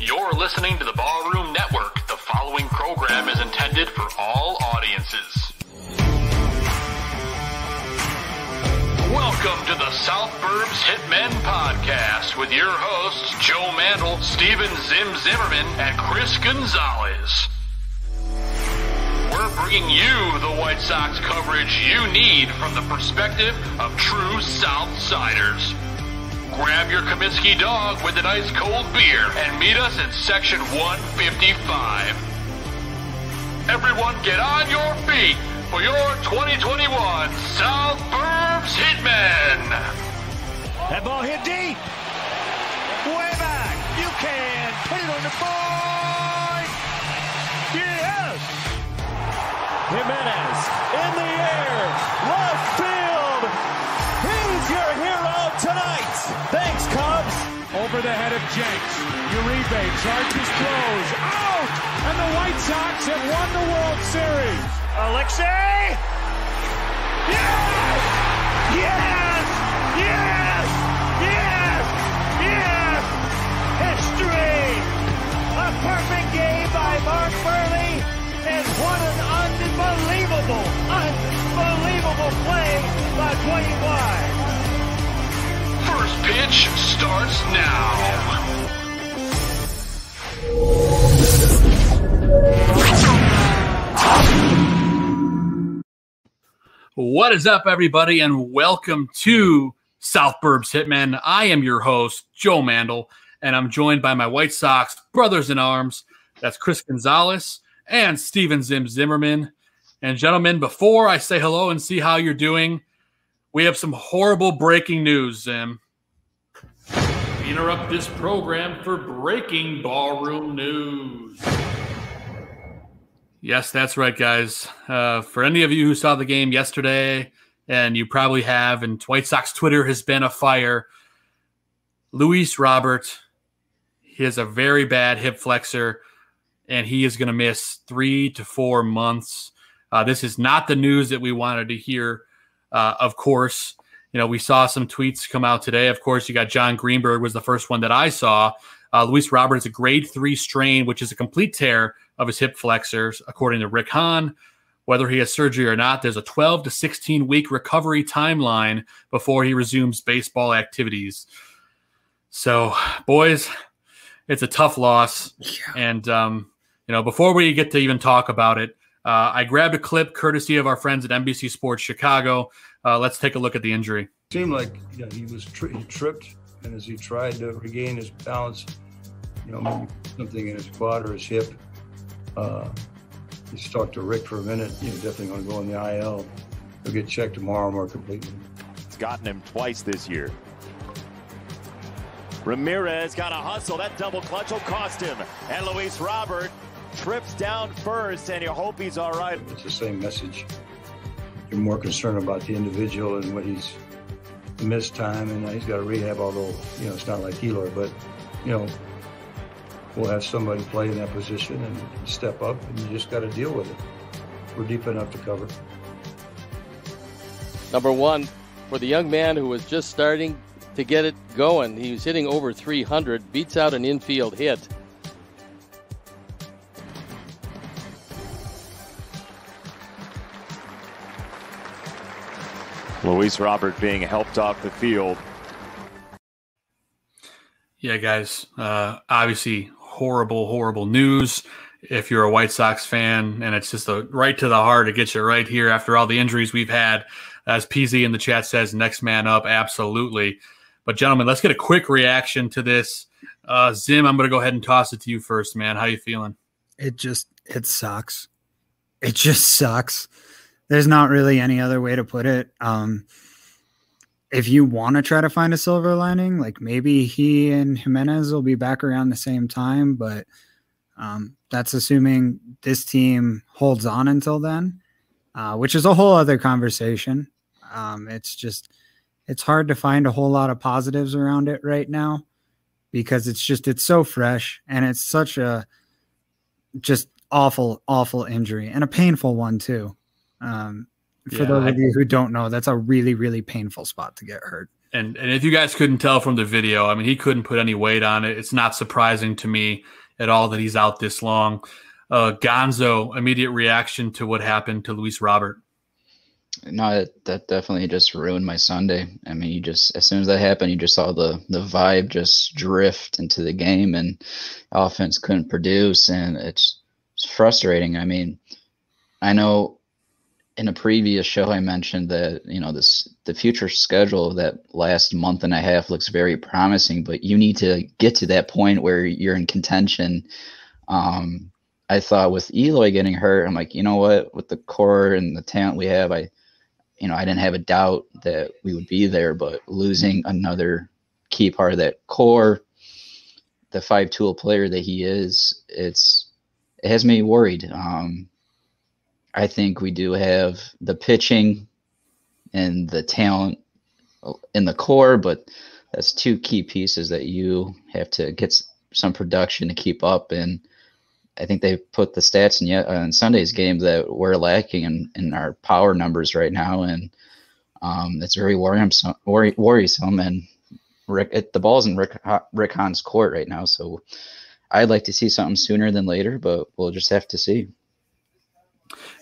You're listening to the Ballroom Network. The following program is intended for all audiences. Welcome to the South Burbs Hitmen podcast with your hosts, Joe Mandel, Steven Zimmerman, and Chris Gonzalez. We're bringing you the White Sox coverage you need from the perspective of true Southsiders. Grab your Comiskey dog with an ice cold beer and meet us in section 155. Everyone get on your feet for your 2021 South Burbs Hitmen. That ball hit deep. Way back. You can put it on the board. Yes. Jimenez in the air. Left field. He's your hero tonight. Thanks, Cubs. Over the head of Jenks. Uribe charges throws. Out! And the White Sox have won the World Series. Alexei! Yes! Yes! Yes! Yes! Yes! History! A perfect game by Mark Burley, and what an unbelievable play by Dwayne White. First pitch starts now. What is up, everybody, and welcome to South Burbs Hitmen. I am your host, Joe Mandel, and I'm joined by my White Sox brothers in arms. That's Chris Gonzalez and Steven Zimmerman. And gentlemen, before I say hello and see how you're doing, we have some horrible breaking news, Zim. We interrupt this program for breaking ballroom news. Yes, that's right, guys. For any of you who saw the game yesterday, and you probably have, and White Sox Twitter has been afire, Luis Robert, he has a very bad hip flexor, and he is going to miss 3 to 4 months. This is not the news that we wanted to hear. Of course, we saw some tweets come out today. Of course, you got John Greenberg was the first one that I saw. Luis Robert is a grade 3 strain, which is a complete tear of his hip flexors, according to Rick Hahn. Whether he has surgery or not, there's a 12 to 16-week recovery timeline before he resumes baseball activities. So, boys, it's a tough loss. Yeah. And, before we get to even talk about it, I grabbed a clip courtesy of our friends at NBC Sports Chicago. Let's take a look at the injury. It seemed like he tripped, and as he tried to regain his balance, maybe something in his quad or his hip. He's talked to Rick for a minute. Definitely going to go in the IL. He'll get checked tomorrow more completely. It's gotten him twice this year. Ramirez got a hustle. That double clutch will cost him. And Luis Robert trips down first, and you hope he's all right. It's the same message. You're more concerned about the individual and what he's missed time, and he's got to rehab, although, it's not like Eloy, but, we'll have somebody play in that position and step up, and you just got to deal with it. We're deep enough to cover. Number one, for the young man who was just starting to get it going, he was hitting over 300, beats out an infield hit. Luis Robert being helped off the field. Yeah, guys, obviously horrible news if you're a White Sox fan, and it's just right to the heart. It gets you right here after all the injuries we've had. As PZ in the chat says, next man up, absolutely. But, gentlemen, let's get a quick reaction to this. Zim, I'm going to go ahead and toss it to you first, man. How you feeling? It sucks. It just sucks. There's not really any other way to put it. If you want to try to find a silver lining, like maybe he and Jimenez will be back around the same time, but that's assuming this team holds on until then, which is a whole other conversation. It's hard to find a whole lot of positives around it right now because it's so fresh, and it's such a just awful injury, and a painful one too. For those of you who don't know, that's a really, really painful spot to get hurt. And if you guys couldn't tell from the video, I mean, he couldn't put any weight on it. It's not surprising to me at all that he's out this long. Gonzo, immediate reaction to what happened to Luis Robert. No, that definitely just ruined my Sunday. I mean, you just, as soon as that happened, you just saw the vibe just drift into the game, and offense couldn't produce, and it's frustrating. I mean, I know in a previous show I mentioned that, you know, the future schedule of that last month and a half looks very promising, but you need to get to that point where you're in contention. I thought with Eloy getting hurt, I'm like, you know what, with the core and the talent we have, I didn't have a doubt that we would be there, but losing another key part of that core, the 5-tool player that he is, it has me worried. I think we do have the pitching and the talent in the core, but that's two key pieces that you have to get some production to keep up. And I think they put the stats in Sunday's game that we're lacking in our power numbers right now, and it's very worrisome. And the ball's in Rick Hahn's court right now, so I'd like to see something sooner than later, but we'll just have to see.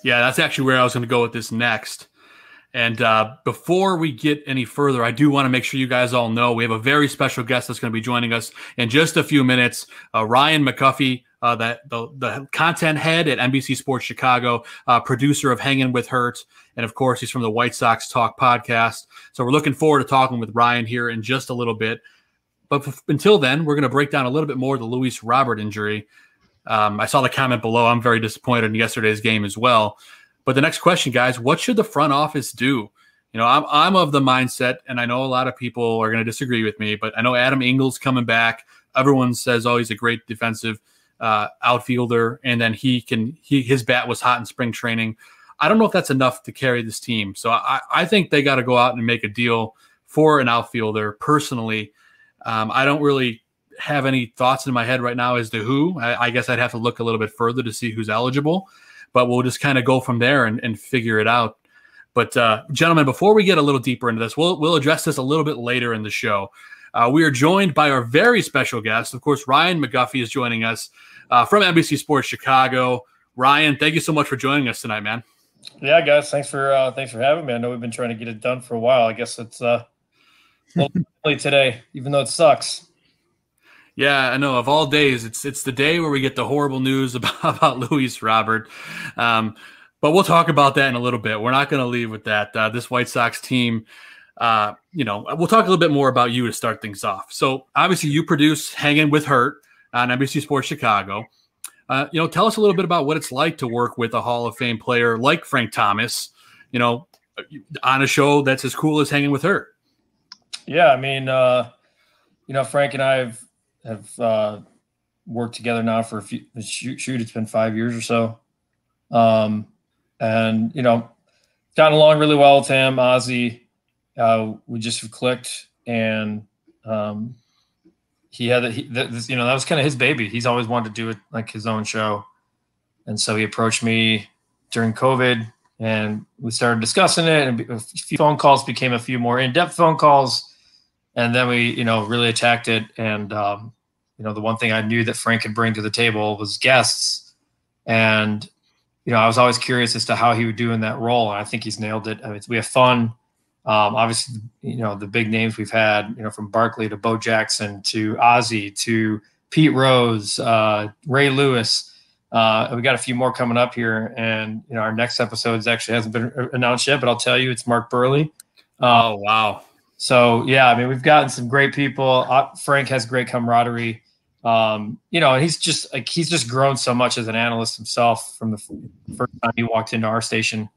Yeah, that's actually where I was going to go with this next. And before we get any further, I do want to make sure you guys all know we have a very special guest that's going to be joining us in just a few minutes. Ryan McGuffey, the content head at NBC Sports Chicago, producer of Hangin With Hurt, and of course he's from the White Sox Talk podcast. So we're looking forward to talking with Ryan here in just a little bit. But until then, we're going to break down a little bit more of the Luis Robert injury. I saw the comment below. I'm very disappointed in yesterday's game as well. But the next question, guys, what should the front office do? You know, I'm of the mindset, and I know a lot of people are going to disagree with me, but I know Adam Engel's coming back. Everyone says, oh, he's a great defensive outfielder, and then his bat was hot in spring training. I don't know if that's enough to carry this team. So I think they got to go out and make a deal for an outfielder. Personally, I don't really have any thoughts in my head right now as to who. I guess I'd have to look a little bit further to see who's eligible, but we'll just kind of go from there and figure it out. But gentlemen, before we get a little deeper into this, we'll address this a little bit later in the show. We are joined by our very special guest. Of course, Ryan McGuffey is joining us from NBC Sports Chicago. Ryan, thank you so much for joining us tonight, man. Yeah, guys, thanks for having me. I know we've been trying to get it done for a while. I guess it's a little early today, even though it sucks. Yeah, I know. Of all days, it's the day where we get the horrible news about Luis Robert. But we'll talk about that in a little bit. We're not going to leave with that. This White Sox team, we'll talk a little bit more about you to start things off. So obviously you produce Hangin With Hurt on NBC Sports Chicago. Tell us a little bit about what it's like to work with a Hall of Fame player like Frank Thomas, on a show that's as cool as Hangin With Hurt. Yeah, I mean, Frank and I have worked together now for it's been 5 years or so. And gotten along really well with him, Ozzy. We just have clicked, and that was kind of his baby. He's always wanted to do it like his own show. And so he approached me during COVID, and we started discussing it, and a few phone calls became a few more in-depth phone calls. And then we, really attacked it. And, the one thing I knew that Frank could bring to the table was guests. And, I was always curious as to how he would do in that role. And I think he's nailed it. I mean, we have fun. Obviously, the big names we've had, from Barkley to Bo Jackson to Ozzy to Pete Rose, Ray Lewis. We got a few more coming up here. And, our next episode actually hasn't been announced yet, but I'll tell you, it's Mark Burley. Oh, wow. So, yeah, I mean, we've gotten some great people. Frank has great camaraderie. And he's just grown so much as an analyst himself from the first time he walked into our station.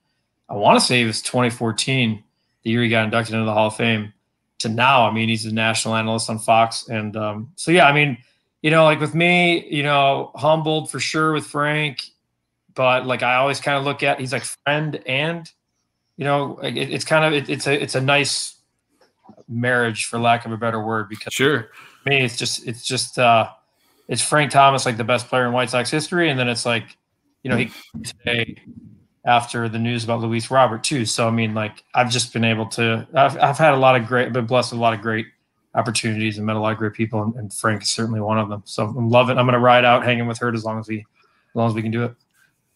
I want to say it was 2014, the year he got inducted into the Hall of Fame, to now. I mean, he's a national analyst on Fox. And yeah, I mean, like with me, humbled for sure with Frank, but like I always kind of look at, he's like friend, and it's a nice marriage, for lack of a better word, because sure, for me it's Frank Thomas, like the best player in White Sox history, and then it's like he today after the news about Luis Robert too. So, I mean, like, I've just been able to, I've had I've been blessed with a lot of great opportunities and met a lot of great people, and Frank is certainly one of them. So I'm loving, I'm going to ride out Hanging With Hurt as long as we can do it.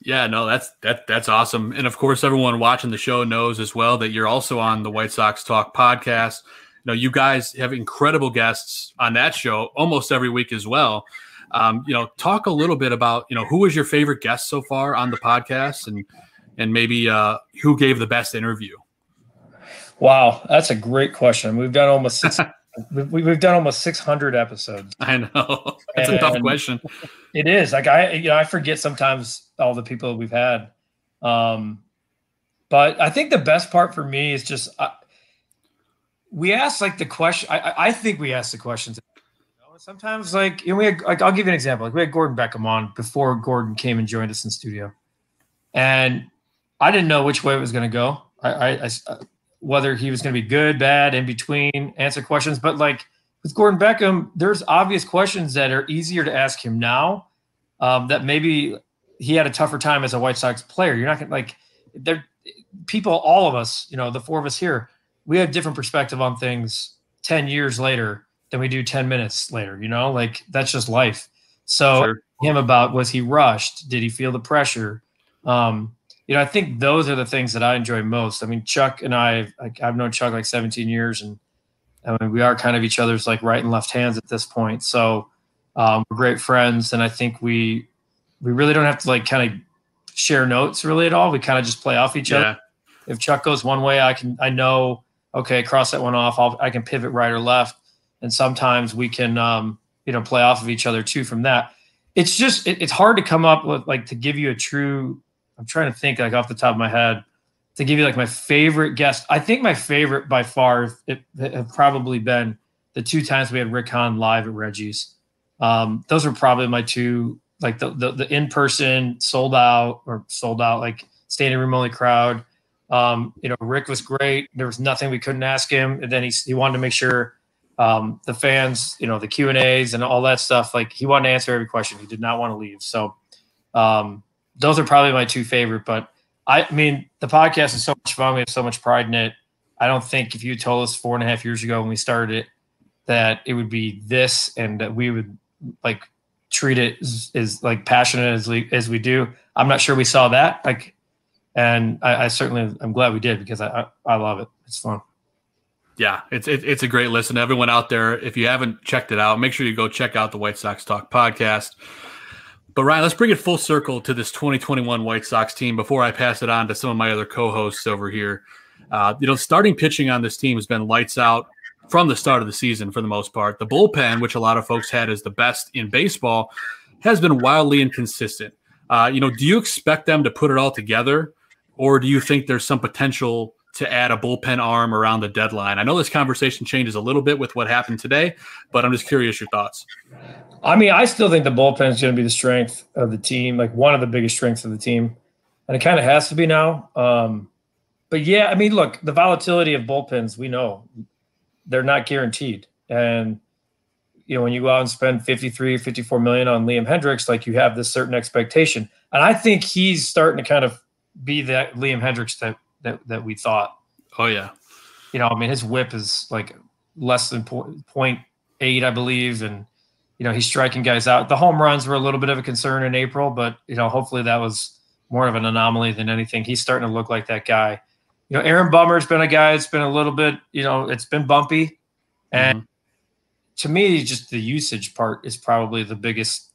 Yeah, no, that's awesome. And of course, everyone watching the show knows as well that you're also on the White Sox Talk podcast. You know, you guys have incredible guests on that show almost every week as well. You know, talk a little bit about, you know, who was your favorite guest so far on the podcast, and maybe who gave the best interview? Wow, that's a great question. We've done almost 600 episodes. I know. It's a tough question. It is. Like, I forget sometimes all the people that we've had. But I think the best part for me is just we ask like the question. I think we ask the questions. You know, sometimes, like, you know, we had, like, I'll give you an example. Like, we had Gordon Beckham on before Gordon came and joined us in studio, and I didn't know which way it was going to go. I whether he was going to be good, bad, in between, answer questions. But like with Gordon Beckham, there's obvious questions that are easier to ask him now, that maybe he had a tougher time as a White Sox player. You're not going to, like, there, people, all of us, you know, the four of us here, we have different perspective on things 10 years later than we do 10 minutes later, you know, like, that's just life. So Sure. Him about, was he rushed? Did he feel the pressure? You know, I think those are the things that I enjoy most. I mean, Chuck and I've known Chuck like 17 years, and I mean, we are kind of each other's like right and left hands at this point. So we're great friends, and I think we really don't have to like kind of share notes really at all. We kind of just play off each other. If Chuck goes one way, I know, okay, cross that one off. I can pivot right or left, and sometimes we can you know, play off of each other too from that. It's just it's hard to come up with, like, to give you a true. I'm trying to think, like, off the top of my head, to give you like my favorite guest. I think my favorite by far it have probably been the 2 times we had Rick Hahn live at Reggie's. Those were probably my two, like the in-person sold out, like standing room only crowd. You know, Rick was great. There was nothing we couldn't ask him. And then he wanted to make sure the fans, you know, the Q&As and all that stuff, like, he wanted to answer every question. He did not want to leave. So those are probably my 2 favorite. But I mean, the podcast is so much fun. We have so much pride in it. I don't think if you told us 4.5 years ago when we started it that it would be this, and that we would like treat it as like passionate as we do. I'm not sure we saw that. Like, and I certainly, I'm glad we did, because I love it. It's fun. Yeah, it's a great listen. Everyone out there, if you haven't checked it out, make sure you go check out the White Sox Talk podcast. But Ryan, let's bring it full circle to this 2021 White Sox team before I pass it on to some of my other co-hosts over here. You know, starting pitching on this team has been lights out from the start of the season for the most part. The bullpen, which a lot of folks had as the best in baseball, has been wildly inconsistent. You know, do you expect them to put it all together, or do you think there's some potential to add a bullpen arm around the deadline? I know this conversation changes a little bit with what happened today, but I'm just curious your thoughts. I mean, I still think the bullpen is going to be the strength of the team, like one of the biggest strengths of the team. And it kind of has to be now. But yeah, I mean, look, the volatility of bullpens, we know they're not guaranteed. And, you know, when you go out and spend 53, 54 million on Liam Hendricks, like, you have this certain expectation. And I think he's starting to kind of be that Liam Hendricks that we thought. Oh yeah. You know, I mean, his whip is like less than 0.8, I believe. And, you know, he's striking guys out. The home runs were a little bit of a concern in April, but, you know, hopefully that was more of an anomaly than anything. He's starting to look like that guy. You know, Aaron Bummer's been a guy that's been a little bit, you know, it's been bumpy. And to me, just the usage part is probably the biggest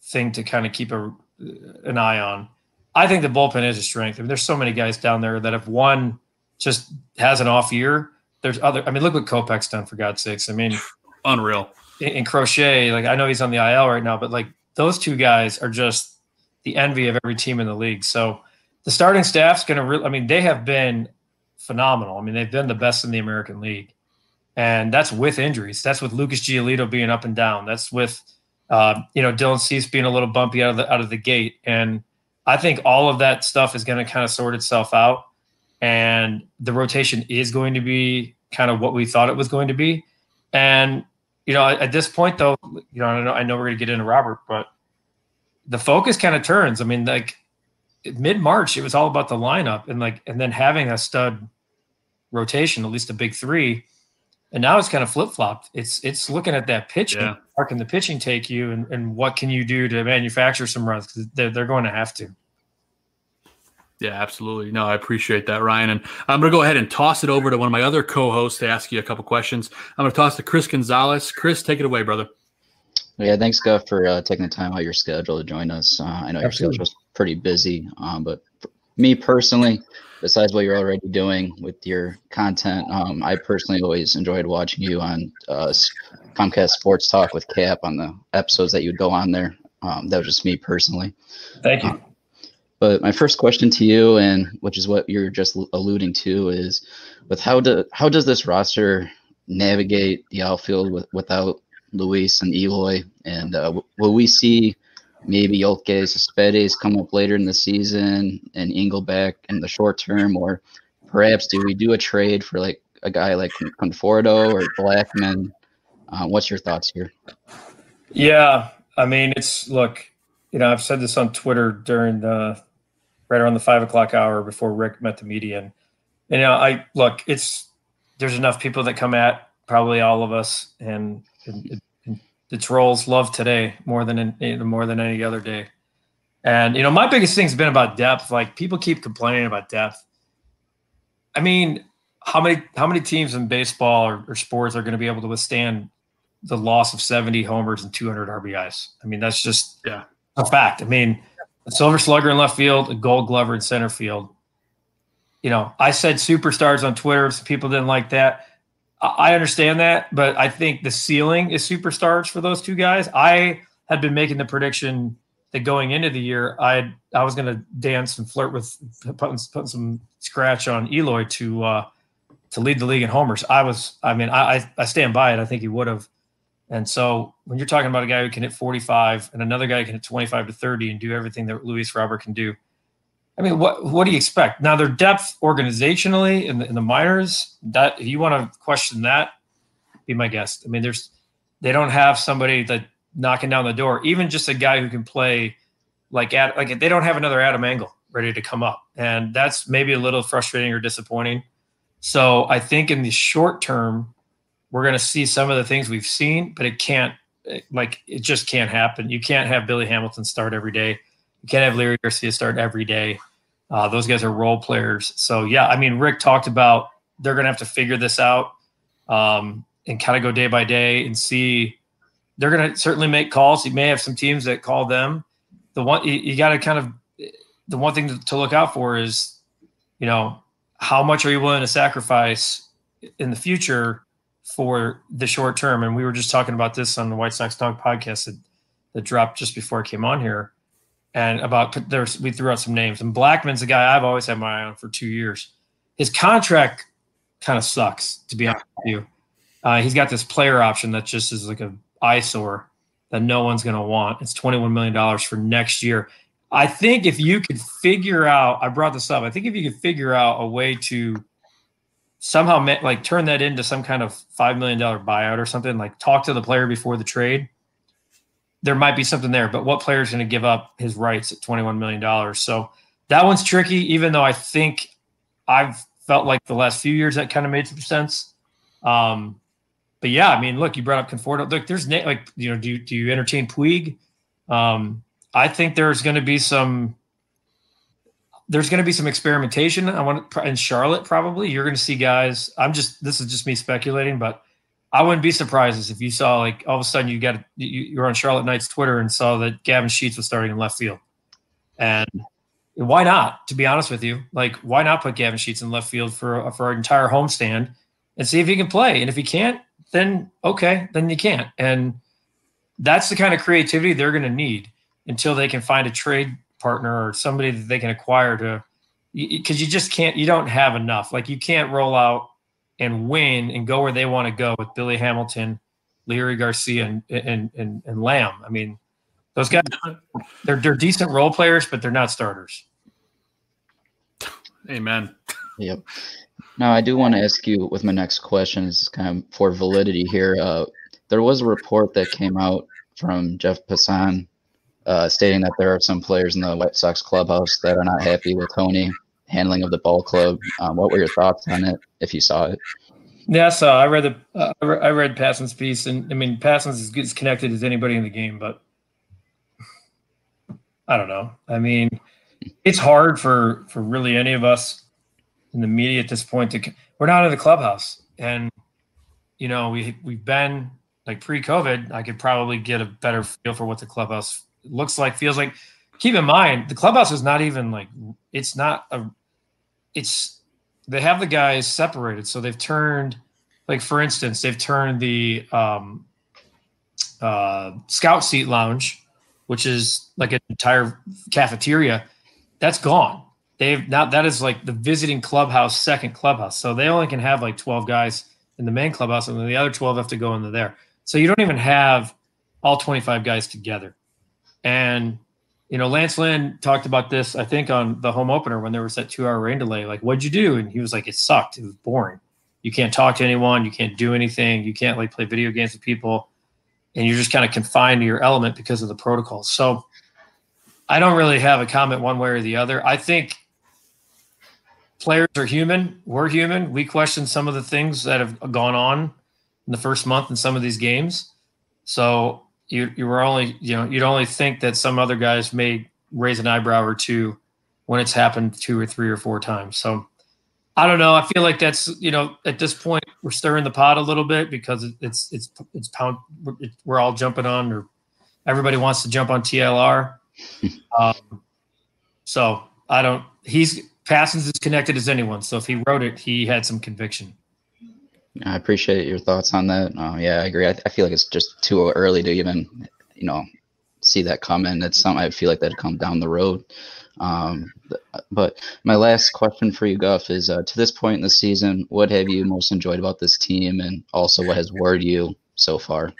thing to kind of keep an eye on. I think the bullpen is a strength. I mean, there's so many guys down there that if one just has an off year, there's other. I mean, look what Kopech's done, for God's sakes. I mean, unreal. In Crochet, like, I know he's on the IL right now, but like, those 2 guys are just the envy of every team in the league. So the starting staff's going to I mean, they have been phenomenal. I mean, they've been the best in the American League. And that's with injuries. That's with Lucas Giolito being up and down. That's with, you know, Dylan Cease being a little bumpy out of the gate. And I think all of that stuff is going to kind of sort itself out. And the rotation is going to be kind of what we thought it was going to be. And, you know, at this point, though, you know, I know we're going to get into Robert, but the focus kind of turns. I mean, like, mid-March, it was all about the lineup and then having a stud rotation, at least a big three. And now it's kind of flip-flopped. It's looking at that pitching. Yeah. How can the pitching take you, and what can you do to manufacture some runs? Because they're going to have to. Yeah, absolutely. No, I appreciate that, Ryan. And I'm going to go ahead and toss it over to one of my other co-hosts to ask you a couple questions. I'm going to toss to Chris Gonzalez. Chris, take it away, brother. Yeah, thanks, Guff, for taking the time out of your schedule to join us. I know your schedule's pretty busy, but for me personally, besides what you're already doing with your content, I personally always enjoyed watching you on Comcast Sports Talk with Cap on the episodes that you would go on there. That was just me personally. Thank you. But my first question to you, and which is what you're just alluding to, is with how does this roster navigate the outfield without Luis and Eloy? And will we see maybe Yolke Cespedes come up later in the season and Engel back in the short term? Or perhaps do we do a trade for like a guy like Conforto or Blackman? What's your thoughts here? Yeah, I mean, I've said this on Twitter during right around the 5 o'clock hour before Rick met the media. And there's enough people that come at probably all of us, and the trolls love today more than any other day. And my biggest thing's been about depth. Like, people keep complaining about depth. I mean, how many teams in baseball or sports are going to be able to withstand the loss of 70 homers and 200 RBIs? I mean, that's just a fact. I mean, a Silver Slugger in left field, a Gold Glover in center field. I said superstars on Twitter. Some people didn't like that. I understand that, but I think the ceiling is superstars for those two guys. I had been making the prediction that going into the year, I was going to dance and flirt with putting some scratch on Eloy to lead the league in homers. I stand by it. I think he would have. And so when you're talking about a guy who can hit 45 and another guy who can hit 25 to 30 and do everything that Luis Robert can do, I mean, what do you expect? Now, their depth organizationally in the minors, that if you want to question that, be my guest. I mean, they don't have somebody that knocking down the door, even just a guy who can play like they don't have another Adam Engel ready to come up. And that's maybe a little frustrating or disappointing. So I think in the short term, we're going to see some of the things we've seen, but it just can't happen. You can't have Billy Hamilton start every day. You can't have Larry Garcia start every day. Those guys are role players. So, yeah, I mean, Rick talked about they're going to have to figure this out and kind of go day by day and see. They're going to certainly make calls. You may have some teams that call them. The one you got to kind of – the one thing to look out for is, how much are you willing to sacrifice in the future for the short term? And we were just talking about this on the White Sox Talk podcast that dropped just before I came on here. And we threw out some names. And Blackman's a guy I've always had my eye on for 2 years. His contract kind of sucks, to be honest with you. He's got this player option that just is like an eyesore that no one's going to want. It's $21 million for next year. I think if you could figure out – I brought this up. I think if you could figure out a way to somehow turn that into some kind of $5 million buyout or something, like talk to the player before the trade, there might be something there. But what player is going to give up his rights at $21 million? So that one's tricky, even though I think I've felt like the last few years that kind of made some sense. But yeah, I mean, look, you brought up Conforto. Look, there's do you entertain Puig? I think there's going to be some experimentation. In Charlotte, probably you're going to see guys. This is just me speculating, but I wouldn't be surprised if you saw like all of a sudden you're on Charlotte Knight's Twitter and saw that Gavin Sheets was starting in left field. And why not? To be honest with you, like why not put Gavin Sheets in left field for an entire homestand and see if he can play? And if he can't, then okay, then you can't. And that's the kind of creativity they're going to need until they can find a trade partner or somebody that they can acquire because you just can't. You don't have enough. Like you can't roll out and win and go where they want to go with Billy Hamilton, Leary Garcia, and Lamb. I mean, those guys, they're decent role players, but they're not starters. Amen. Yep. Now, I do want to ask you with my next question, is kind of for validity here. There was a report that came out from Jeff Passan stating that there are some players in the White Sox clubhouse that are not happy with Tony handling of the ball club. What were your thoughts on it, if you saw it? Yeah, so I read I read Passon's piece, and I mean, Passon's is as connected as anybody in the game, but I don't know. I mean, it's hard for really any of us in the media at this point we're not in the clubhouse, and you know, we've been like pre-COVID. I could probably get a better feel for what the clubhouse looks like, feels like. Keep in mind, the clubhouse is not even like they have the guys separated. So they've turned, like, for instance, they've turned the scout seat lounge, which is like an entire cafeteria, that's gone. That is like the visiting clubhouse, second clubhouse. So they only can have like 12 guys in the main clubhouse, and then the other 12 have to go into there. So you don't even have all 25 guys together. And you know, Lance Lynn talked about this, I think, on the home opener when there was that 2-hour rain delay. Like, what'd you do? And he was like, it sucked. It was boring. You can't talk to anyone. You can't do anything. You can't like play video games with people. And you're just kind of confined to your element because of the protocols. So I don't really have a comment one way or the other. I think players are human. We're human. We question some of the things that have gone on in the first month in some of these games. So you'd only think that some other guys may raise an eyebrow or two when it's happened 2 or 3 or 4 times. So I don't know. I feel like that's, you know, at this point we're stirring the pot a little bit because we're all jumping on, or everybody wants to jump on TLR. So Passon's as connected as anyone. So if he wrote it, he had some conviction. I appreciate your thoughts on that. Yeah, I agree. I feel like it's just too early to even, you know, see that comment. It's something I feel like that'd come down the road. But my last question for you, Guff, is to this point in the season, what have you most enjoyed about this team, and also what has worried you so far?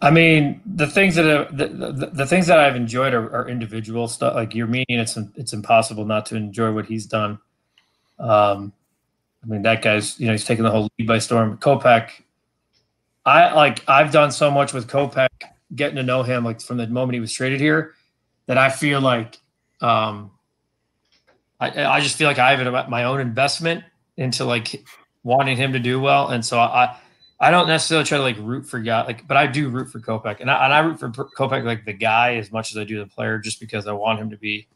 I mean, the things that I've enjoyed are individual stuff. Like Yermin, it's impossible not to enjoy what he's done. I mean, that guy's, you know, he's taking the whole league by storm. Kopech, I've done so much with Kopech, getting to know him like from the moment he was traded here, that I feel like I just feel like I have my own investment into like wanting him to do well, and so I don't necessarily try to like root for guy but I do root for Kopech, and I root for Kopech like the guy as much as I do the player, just because I want him to be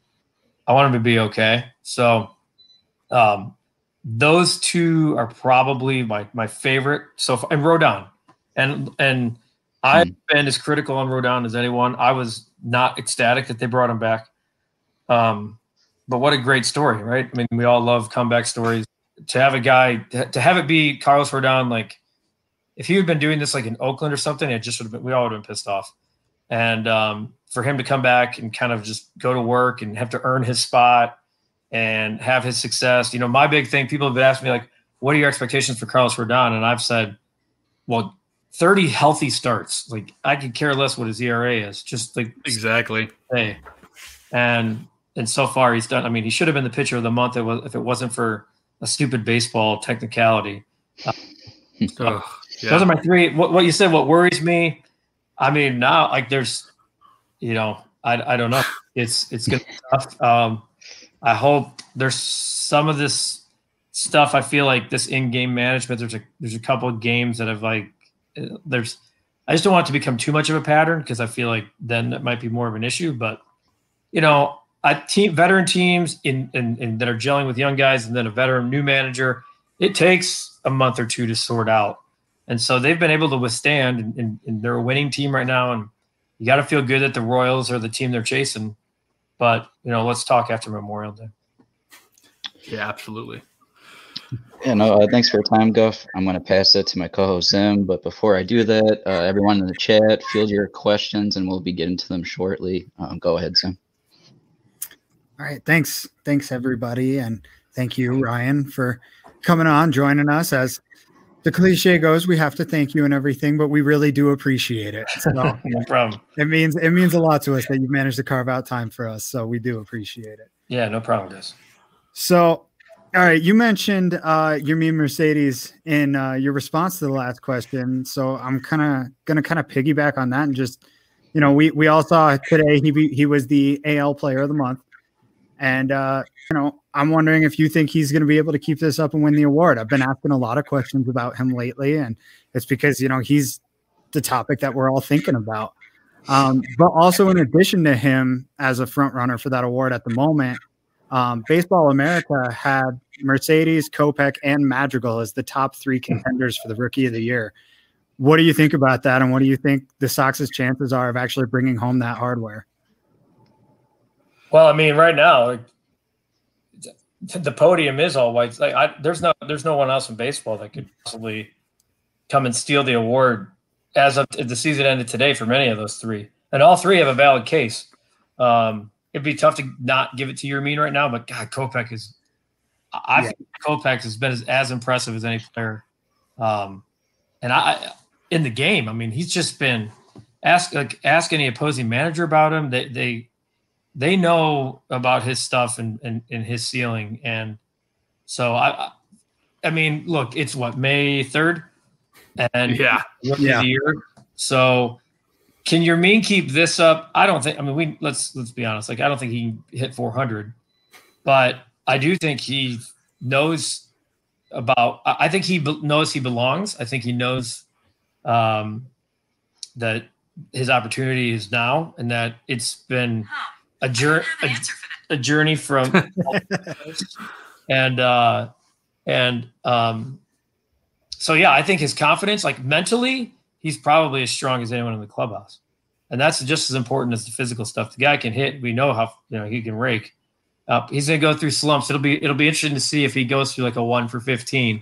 okay. So those two are probably my favorite so far, and Rodon, and I've been as critical on Rodon as anyone. I was not ecstatic that they brought him back, but what a great story, right? I mean, we all love comeback stories. To have a guy to have it be Carlos Rodon, like if he had been doing this like in Oakland or something, it just would have been, we all would have been pissed off. And for him to come back and kind of just go to work and have to earn his spot and have his success. You know, my big thing, people have been asking me like, what are your expectations for Carlos Rodon? And I've said, well, 30 healthy starts. Like, I could care less what his ERA is. Just like exactly. Hey, and so far he's done. I mean, he should have been the pitcher of the month if it wasn't for a stupid baseball technicality. Yeah. Those are my three. What you said, what worries me. I mean, now like there's, you know, I don't know. It's gonna be tough. I hope there's some of this stuff. I feel like this in-game management. There's a couple of games that have like I just don't want it to become too much of a pattern, because I feel like then it might be more of an issue. But you know, veteran teams in that are gelling with young guys, and then a veteran new manager, it takes a month or two to sort out. And so they've been able to withstand, and they're a winning team right now. And you got to feel good that the Royals are the team they're chasing. But, you know, let's talk after Memorial Day. Yeah, absolutely. Yeah, no, thanks for your time, Guff. I'm going to pass it to my co-host, Zim. But before I do that, everyone in the chat, field your questions, and we'll be getting to them shortly. Go ahead, Zim. All right. Thanks, everybody. And thank you, Ryan, for coming on, joining us. As the cliche goes, we have to thank you and everything, but we really do appreciate it. So no problem. It means a lot to us that you've managed to carve out time for us. So we do appreciate it. Yeah, no problem, guys. So All right, you mentioned Yermin Mercedes in your response to the last question, so I'm gonna piggyback on that and just, we all saw today he was the AL Player of the Month, and I'm wondering if you think he's going to be able to keep this up and win the award. I've been asking a lot of questions about him lately, and it's because he's the topic that we're all thinking about. But also, in addition to him as a front runner for that award at the moment. Baseball America had Mercedes, Kopech, and Madrigal as the top 3 contenders for the Rookie of the Year. What do you think about that, and what do you think the Sox's chances are of actually bringing home that hardware? Well, I mean, right now, the podium is all white. There's no one else in baseball that could possibly come and steal the award as of the season ended today for many of those 3, and all 3 have a valid case. It'd be tough to not give it to Yermin right now, but God, Kopech is. I think Kopech has been as impressive as any player, and in the game. I mean, he's just been ask any opposing manager about him. They know about his stuff and his ceiling, and so I mean, look, it's May 3rd, and Rookie of the Year, so. Can Yermin keep this up? I don't think. I mean, let's be honest. I don't think he can hit 400, but I do think he knows about. I think he knows he belongs. I think he knows that his opportunity is now, and that it's been a journey from, so yeah, I think his confidence, mentally. He's probably as strong as anyone in the clubhouse. And that's just as important as the physical stuff. The guy can hit. We know how he can rake. He's going to go through slumps. It'll be interesting to see if he goes through a 1 for 15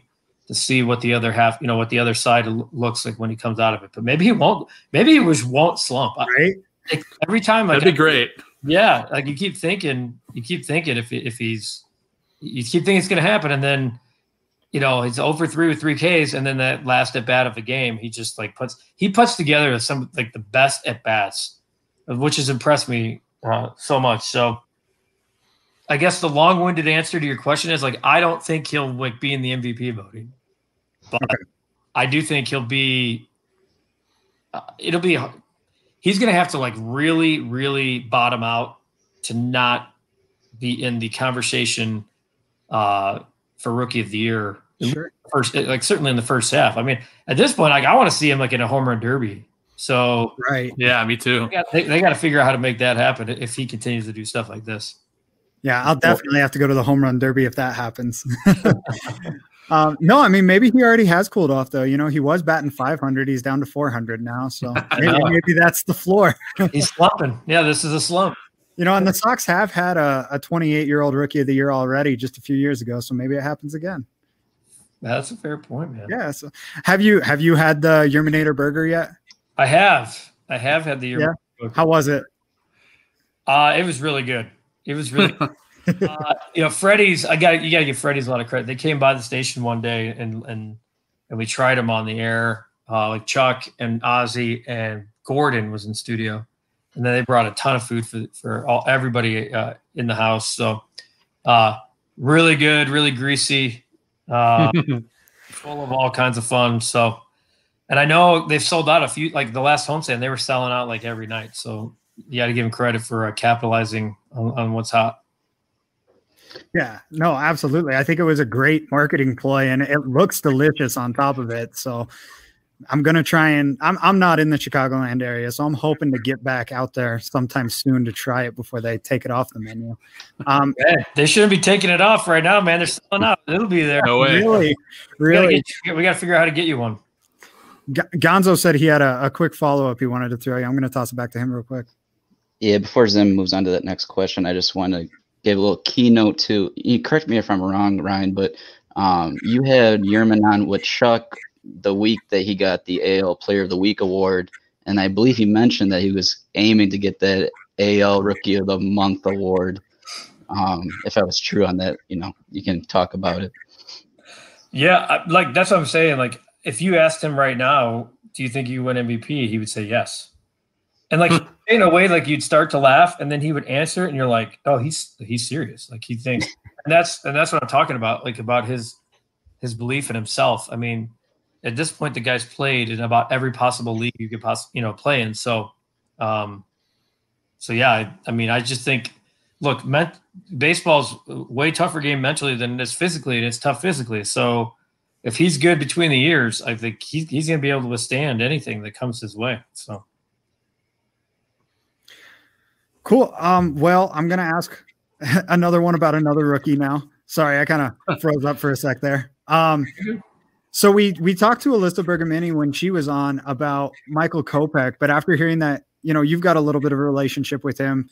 to see what the other half, what the other side looks like when he comes out of it. But maybe he won't. Maybe he won't slump. Right? Every time, that'd be great. Yeah, you keep thinking if you keep thinking it's going to happen, and then. He's 0 for 3 with 3 Ks, and then that last at bat of the game, he just puts together some the best at bats, which has impressed me so much. So, I guess the long-winded answer to your question is I don't think he'll be in the MVP voting, but I do think he'll be. He's going to have to really, really bottom out to not be in the conversation for Rookie of the Year. Sure. First, certainly in the first half. I mean, at this point, I want to see him in a home run derby. So, right, yeah, me too. They got to figure out how to make that happen if he continues to do stuff like this. Yeah, I'll definitely have to go to the home run derby if that happens. No, I mean, maybe he already has cooled off though. He was batting 500. He's down to 400 now. So maybe that's the floor. He's slumping. Yeah, this is a slump. And the Sox have had a 28-year-old Rookie of the Year already just a few years ago, so maybe it happens again. That's a fair point, man. Yeah. So have you had the Yerminator burger yet? I have had the Yerminator burger. How was it? It was really good. It was really Freddy's. You gotta give Freddy's a lot of credit. They came by the station one day and we tried them on the air. Chuck and Ozzy and Gordon was in studio. And then they brought a ton of food for everybody in the house. So really good, really greasy, full of all kinds of fun. So, and I know they've sold out a few, the last homestand, they were selling out every night. So you got to give them credit for capitalizing on what's hot. Yeah, no, absolutely. I think it was a great marketing ploy, and it looks delicious on top of it. So I'm going to try and I'm not in the Chicagoland area, so I'm hoping to get back out there sometime soon to try it before they take it off the menu. They shouldn't be taking it off right now, man. They're selling out. It'll be there. No way. Really? We got to figure out how to get you one. Gonzo said he had a quick follow-up he wanted to throw you. I'm going to toss it back to him real quick. Yeah, before Zim moves on to that next question, I just want to give a little keynote to you. Correct me if I'm wrong, Ryan, but you had Yermin on with Chuck the week that he got the AL Player of the Week award, and I believe he mentioned that he was aiming to get that AL Rookie of the Month award. If that was true on that, you can talk about it. Yeah, that's what I'm saying. If you asked him right now, do you think you win MVP? He would say yes. And like in a way, like you'd start to laugh, and then he would answer it, and you're like, "Oh, he's serious." Like he thinks, and that's what I'm talking about. Like about his belief in himself. I mean, at this point, the guy's played in about every possible league you could possibly play in. So, yeah. I mean, I just think, look, baseball's a way tougher game mentally than it is physically, and it's tough physically. So, if he's good between the ears, I think he's going to be able to withstand anything that comes his way. So. Cool. Well, I'm going to ask another one about another rookie now. Sorry, I kind of froze up for a sec there. So we talked to Alyssa Bergamini when she was on about Michael Kopech, but after hearing that, you've got a little bit of a relationship with him.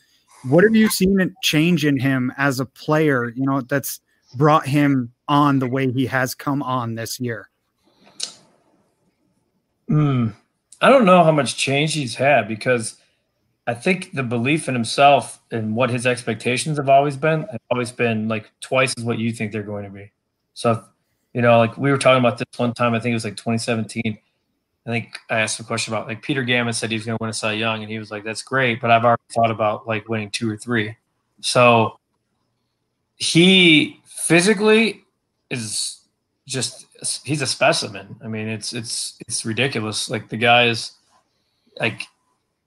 What have you seen change in him as a player, that's brought him on the way he has come on this year? I don't know how much change he's had, because I think the belief in himself and what his expectations have always been like twice as what you think they're going to be. So, like we were talking about this one time, I think it was like 2017. I think I asked a question about, like, Peter Gammon said he was going to win a Cy Young, and he was like, "That's great, but I've already thought about like winning 2 or 3." So he physically is just, he's a specimen. I mean, it's ridiculous. Like the guy is like,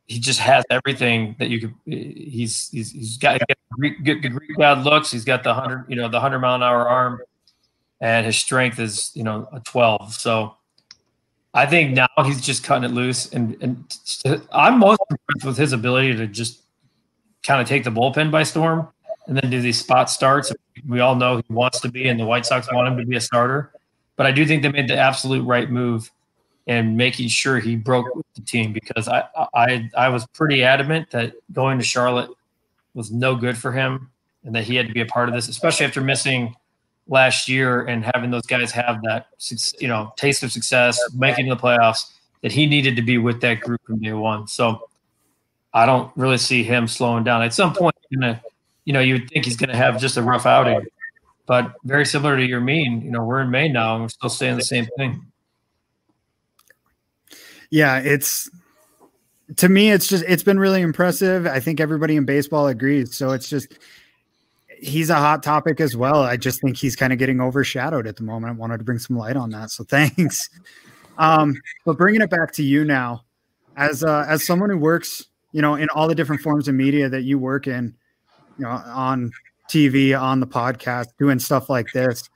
he just has everything that you could. He's got good God looks. He's got the 100-mile-an-hour arm, and his strength is a 12. So I think now he's just cutting it loose, and I'm most impressed with his ability to just kind of take the bullpen by storm and then do these spot starts. We all know he wants to be, and the White Sox want him to be a starter. But I do think they made the absolute right move and making sure he broke with the team, because I was pretty adamant that going to Charlotte was no good for him and that he had to be a part of this, especially after missing last year and having those guys have that, taste of success, making the playoffs, that he needed to be with that group from day one. So I don't really see him slowing down. At some point, you would think he's going to have just a rough outing, but very similar to your mean, we're in May now and we're still saying the same thing. Yeah, to me, it's been really impressive. I think everybody in baseball agrees. So it's just, he's a hot topic as well. I just think he's kind of getting overshadowed at the moment. I wanted to bring some light on that. So thanks. But bringing it back to you now, as someone who works, in all the different forms of media that you work in, on TV, on the podcast, doing stuff like this,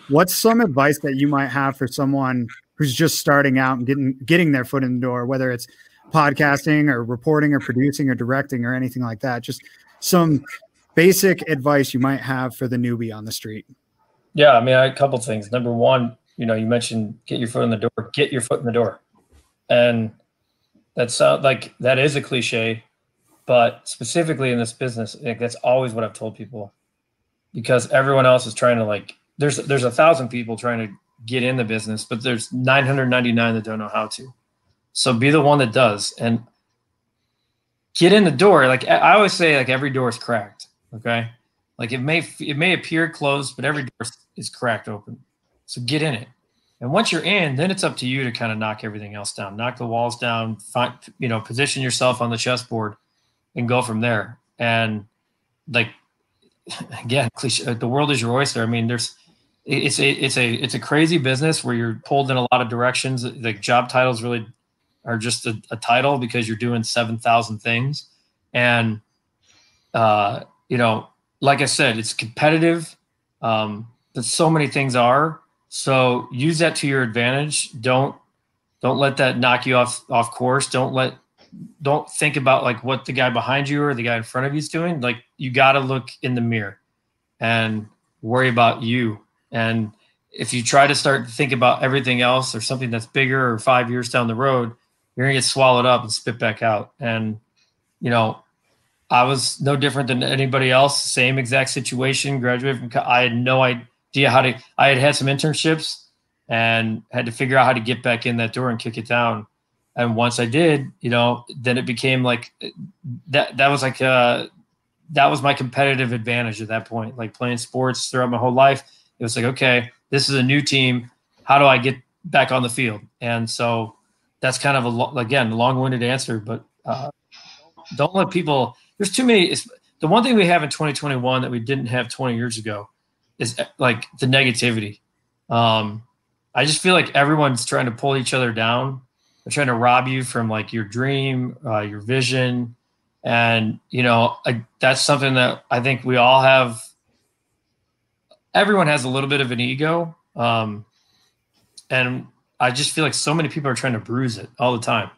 what's some advice that you might have for someone who's just starting out and getting their foot in the door, whether it's podcasting or reporting or producing or directing or anything like that? Just some basic advice you might have for the newbie on the street. Yeah, I mean, a couple things. Number one, you mentioned get your foot in the door. Get your foot in the door. And that's like, that is a cliche, but specifically in this business, that's always what I've told people, because everyone else is trying to, there's 1,000 people trying to get in the business, but there's 999 that don't know how to. So be the one that does, and get in the door. Like I always say, every door is cracked. Okay. Like it may appear closed, but every door is cracked open. So get in it. And once you're in, then it's up to you to kind of knock everything else down, knock the walls down, position yourself on the chessboard and go from there. And again, cliche, the world is your oyster. I mean, it's a crazy business where you're pulled in a lot of directions. Like job titles really are just a title because you're doing 7,000 things. And, like I said, it's competitive, but so many things are. So use that to your advantage. Don't let that knock you off course. Don't think about what the guy behind you or the guy in front of you is doing. You got to look in the mirror and worry about you. And if you try to start to think about everything else or something that's bigger or 5 years down the road, you're going to get swallowed up and spit back out. And, I was no different than anybody else. Same exact situation. Graduated from, I had no idea I had some internships and had to figure out how to get back in that door and kick it down. And once I did, then it became that was my competitive advantage at that point. Like playing sports throughout my whole life, it was like, okay, this is a new team. How do I get back on the field? And so that's kind of a long-winded answer, but Don't let people. There's too many. The one thing we have in 2021 that we didn't have 20 years ago is like the negativity. I just feel like everyone's trying to pull each other down. They're trying to rob you from like your dream, your vision. And, that's something that I think we all have. Everyone has a little bit of an ego. And I just feel like so many people are trying to bruise it all the time.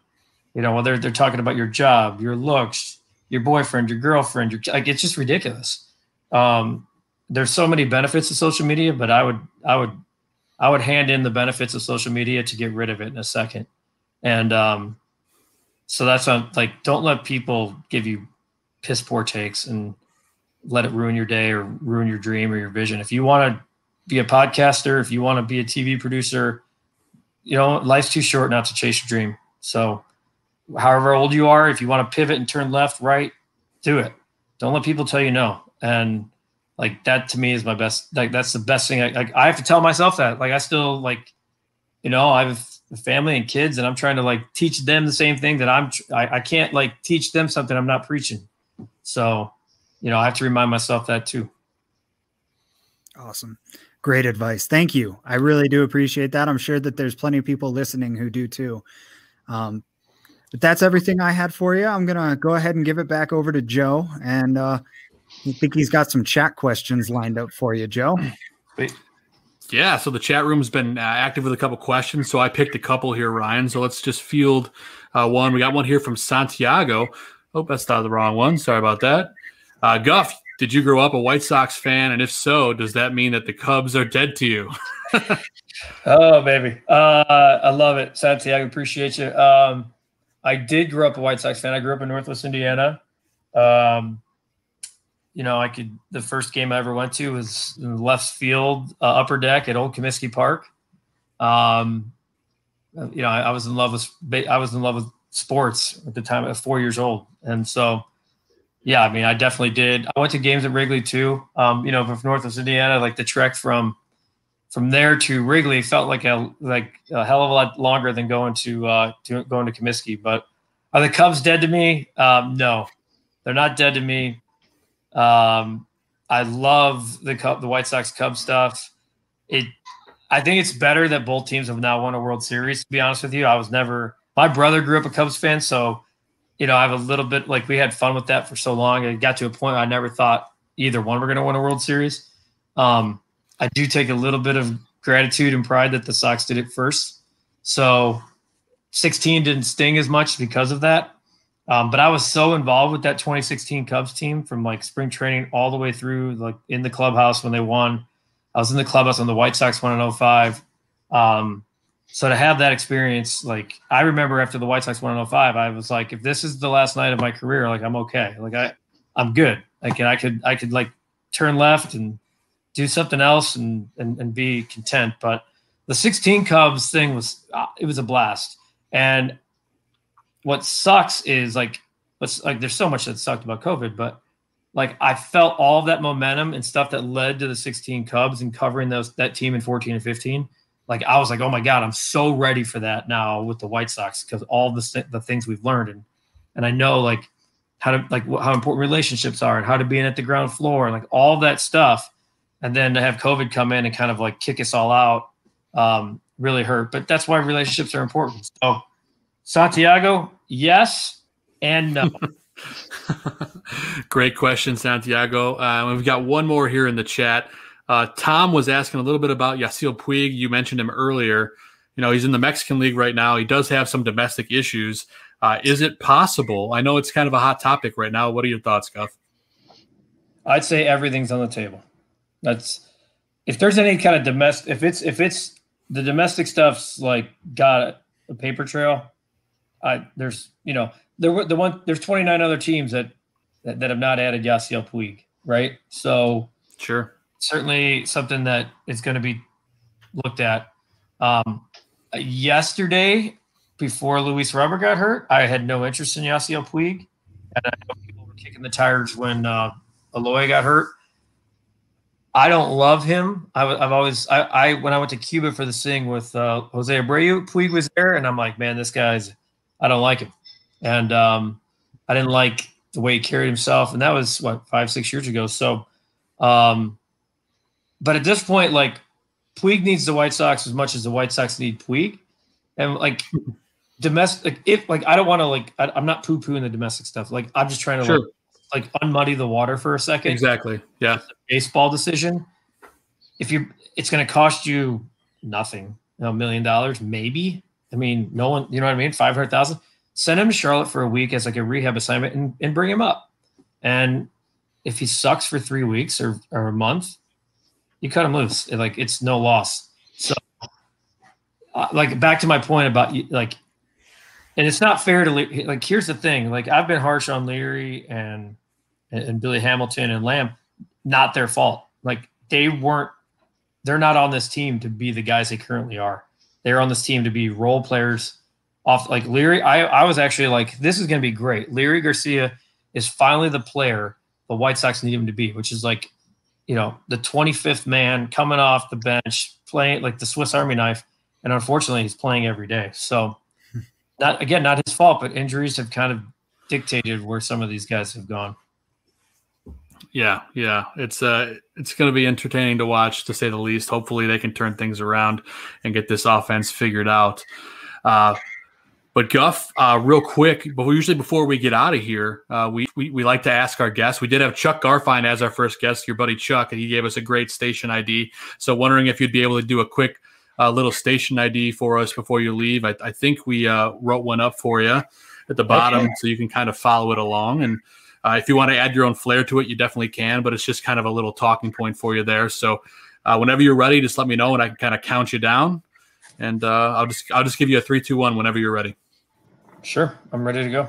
Whether they're talking about your job, your looks, your boyfriend, your girlfriend, it's just ridiculous. There's so many benefits to social media, but I would hand in the benefits of social media to get rid of it in a second. And so that's like, don't let people give you piss poor takes and let it ruin your day or ruin your dream or your vision. If you want to be a podcaster, if you want to be a TV producer, life's too short not to chase your dream. So however old you are, if you want to pivot and turn left, right, do it. Don't let people tell you no. And like that to me is my best. Like that's the best thing. I have to tell myself that. Like I still like, I have a family and kids, and I'm trying to like teach them the same thing that I can't like teach them something I'm not preaching. So, I have to remind myself that too. Awesome. Great advice. Thank you. I really do appreciate that. I'm sure that there's plenty of people listening who do too. But that's everything I had for you. I'm going to go ahead and give it back over to Joe. And I think he's got some chat questions lined up for you, Joe. Yeah, so the chat room's been active with a couple questions. So I picked a couple here, Ryan. So let's just field one. We got one here from Santiago. Oh, that's not the wrong one. Sorry about that. Guff, did you grow up a White Sox fan? And if so, does that mean that the Cubs are dead to you? Oh, baby. I love it. Santiago, appreciate you. I did grow up a White Sox fan. I grew up in Northwest Indiana. The first game I ever went to was in the left field, upper deck at Old Comiskey Park. I was in love with sports at the time. I was 4 years old. And so, yeah, I mean, I definitely did. I went to games at Wrigley too. From Northwest Indiana, like the trek from there to Wrigley felt like a hell of a lot longer than going to Comiskey. But are the Cubs dead to me? No, they're not dead to me. I love the White Sox Cubs stuff. I think it's better that both teams have now won a World Series. To be honest with you, my brother grew up a Cubs fan, so I have a little bit like we had fun with that for so long. It got to a point I never thought either one were going to win a World Series. I do take a little bit of gratitude and pride that the Sox did it first. So 16 didn't sting as much because of that. But I was so involved with that 2016 Cubs team from like spring training all the way through, like in the clubhouse when they won. I was in the clubhouse when the White Sox won in 2005. So to have that experience, like I remember after the White Sox won in 2005, I was like, if this is the last night of my career, like I'm okay. Like I'm good. Like I could like turn left and do something else and be content. But the 16 Cubs thing was a blast. And what sucks is there's so much that sucked about COVID, but like I felt all of that momentum and stuff that led to the 16 Cubs and covering that team in 14 and 15. Like I was like, oh my God, I'm so ready for that now with the White Sox because all the things we've learned and I know like how important relationships are and how to be in at the ground floor and like all that stuff. And then to have COVID come in and kind of like kick us all out really hurt. But that's why relationships are important. So Santiago, yes and no. Great question, Santiago. We've got one more here in the chat. Tom was asking a little bit about Yasiel Puig. You mentioned him earlier. He's in the Mexican League right now. He does have some domestic issues. Is it possible? I know it's kind of a hot topic right now. What are your thoughts, Guff? I'd say everything's on the table. If there's any kind of domestic, if it's the domestic stuff's like got a paper trail. There's 29 other teams that have not added Yasiel Puig, right? So sure, certainly something that is going to be looked at. Yesterday, before Luis Robert got hurt, I had no interest in Yasiel Puig, and I know people were kicking the tires when Aloy got hurt. I don't love him. When I went to Cuba for this thing with Jose Abreu, Puig was there, and I'm like, man, this guy's. I don't like him. And I didn't like the way he carried himself. And that was, 5-6 years ago. So, but at this point, like, Puig needs the White Sox as much as the White Sox need Puig. And, like, domestic, I don't want to, like, I'm not poo-pooing the domestic stuff. Like, I'm just trying to, like unmuddy the water for a second. Exactly. Yeah. It's a baseball decision. It's going to cost you nothing, $1 million, maybe. I mean, no one, you know what I mean? 500,000. Send him to Charlotte for a week as like a rehab assignment and bring him up. And if he sucks for 3 weeks or a month, you cut him loose. It's no loss. So, like, back to my point about, like, and it's not fair to, like, here's the thing. Like, I've been harsh on Leary and Billy Hamilton and Lamb, not their fault. Like, they're not on this team to be the guys they currently are. They're on this team to be role players off. Like, Leary, I was actually like, this is going to be great. Leary Garcia is finally the player the White Sox need him to be, which is like, the 25th man coming off the bench, playing like the Swiss Army knife. And unfortunately, he's playing every day. So, not his fault, but injuries have kind of dictated where some of these guys have gone. Yeah. It's going to be entertaining to watch, to say the least. Hopefully they can turn things around and get this offense figured out. But Guff, real quick, before we get out of here, we like to ask our guests. We did have Chuck Garfine as our first guest, your buddy Chuck, and he gave us a great station ID. So wondering if you'd be able to do a quick little station ID for us before you leave. I think we wrote one up for you at the bottom, so you can kind of follow it along. And if you want to add your own flair to it, you definitely can, but it's just kind of a little talking point for you there. So whenever you're ready, just let me know and I can kind of count you down. And I'll just give you a 3, 2, 1 whenever you're ready. Sure. I'm ready to go.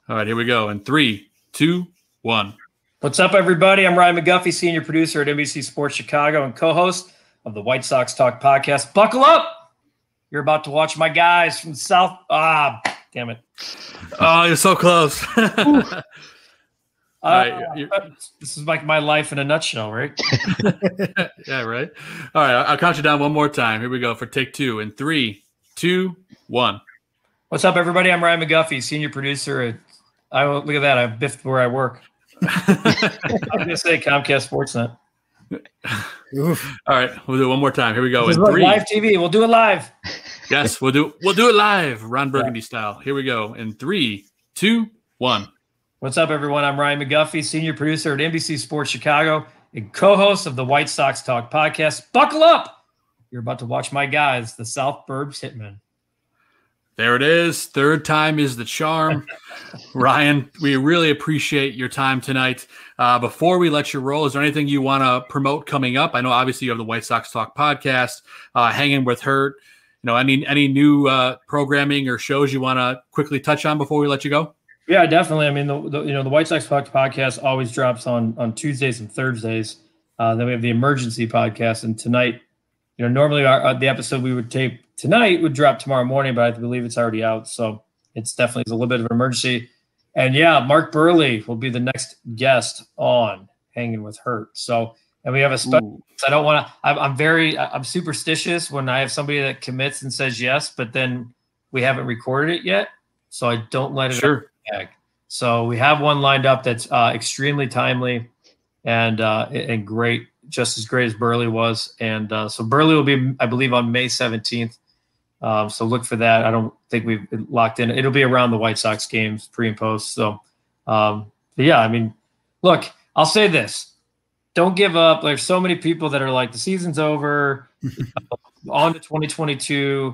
All right, here we go. In 3, 2, 1. What's up, everybody? I'm Ryan McGuffey, senior producer at NBC Sports Chicago and co-host of the White Sox Talk podcast. Buckle up. You're about to watch my guys from South. Damn it. Oh, you're so close. All right, this is like my life in a nutshell, right? Yeah, right. All right, I'll count you down one more time. Here we go for take 2. In 3, 2, 1. What's up, everybody? I'm Ryan McGuffey, senior producer at. Look at that! I biffed where I work. I'm gonna say Comcast Sportsnet. All right, we'll do it one more time. Here we go. This is like live TV. We'll do it live. Yes, we'll do it live, Ron Burgundy style. Here we go. In 3, 2, 1. What's up, everyone? I'm Ryan McGuffey, senior producer at NBC Sports Chicago and co-host of the White Sox Talk podcast. Buckle up! You're about to watch my guys, the South Burbs Hitmen. There it is. Third time is the charm. Ryan, we really appreciate your time tonight. Before we let you roll, is there anything you want to promote coming up? I know obviously you have the White Sox Talk podcast, Hangin With Hurt. Any new programming or shows you want to quickly touch on before we let you go? Yeah, definitely. I mean, the White Sox Talk podcast always drops on Tuesdays and Thursdays. Then we have the emergency podcast, and tonight, normally the episode we would tape tonight would drop tomorrow morning, but I believe it's already out. So it's definitely a little bit of an emergency. And yeah, Mark Burley will be the next guest on Hangin With Hurt. So, and we have a special. I don't want to. I'm superstitious when I have somebody that commits and says yes, but then we haven't recorded it yet, so I don't let it. Sure. Back. So we have one lined up that's extremely timely and great, just as great as Burley was. And so Burley will be, I believe, on May 17th. So look for that. I don't think we've locked in. It'll be around the White Sox games, pre and post. So, but yeah, I mean, look, I'll say this. Don't give up. There's so many people that are like, the season's over, on to 2022.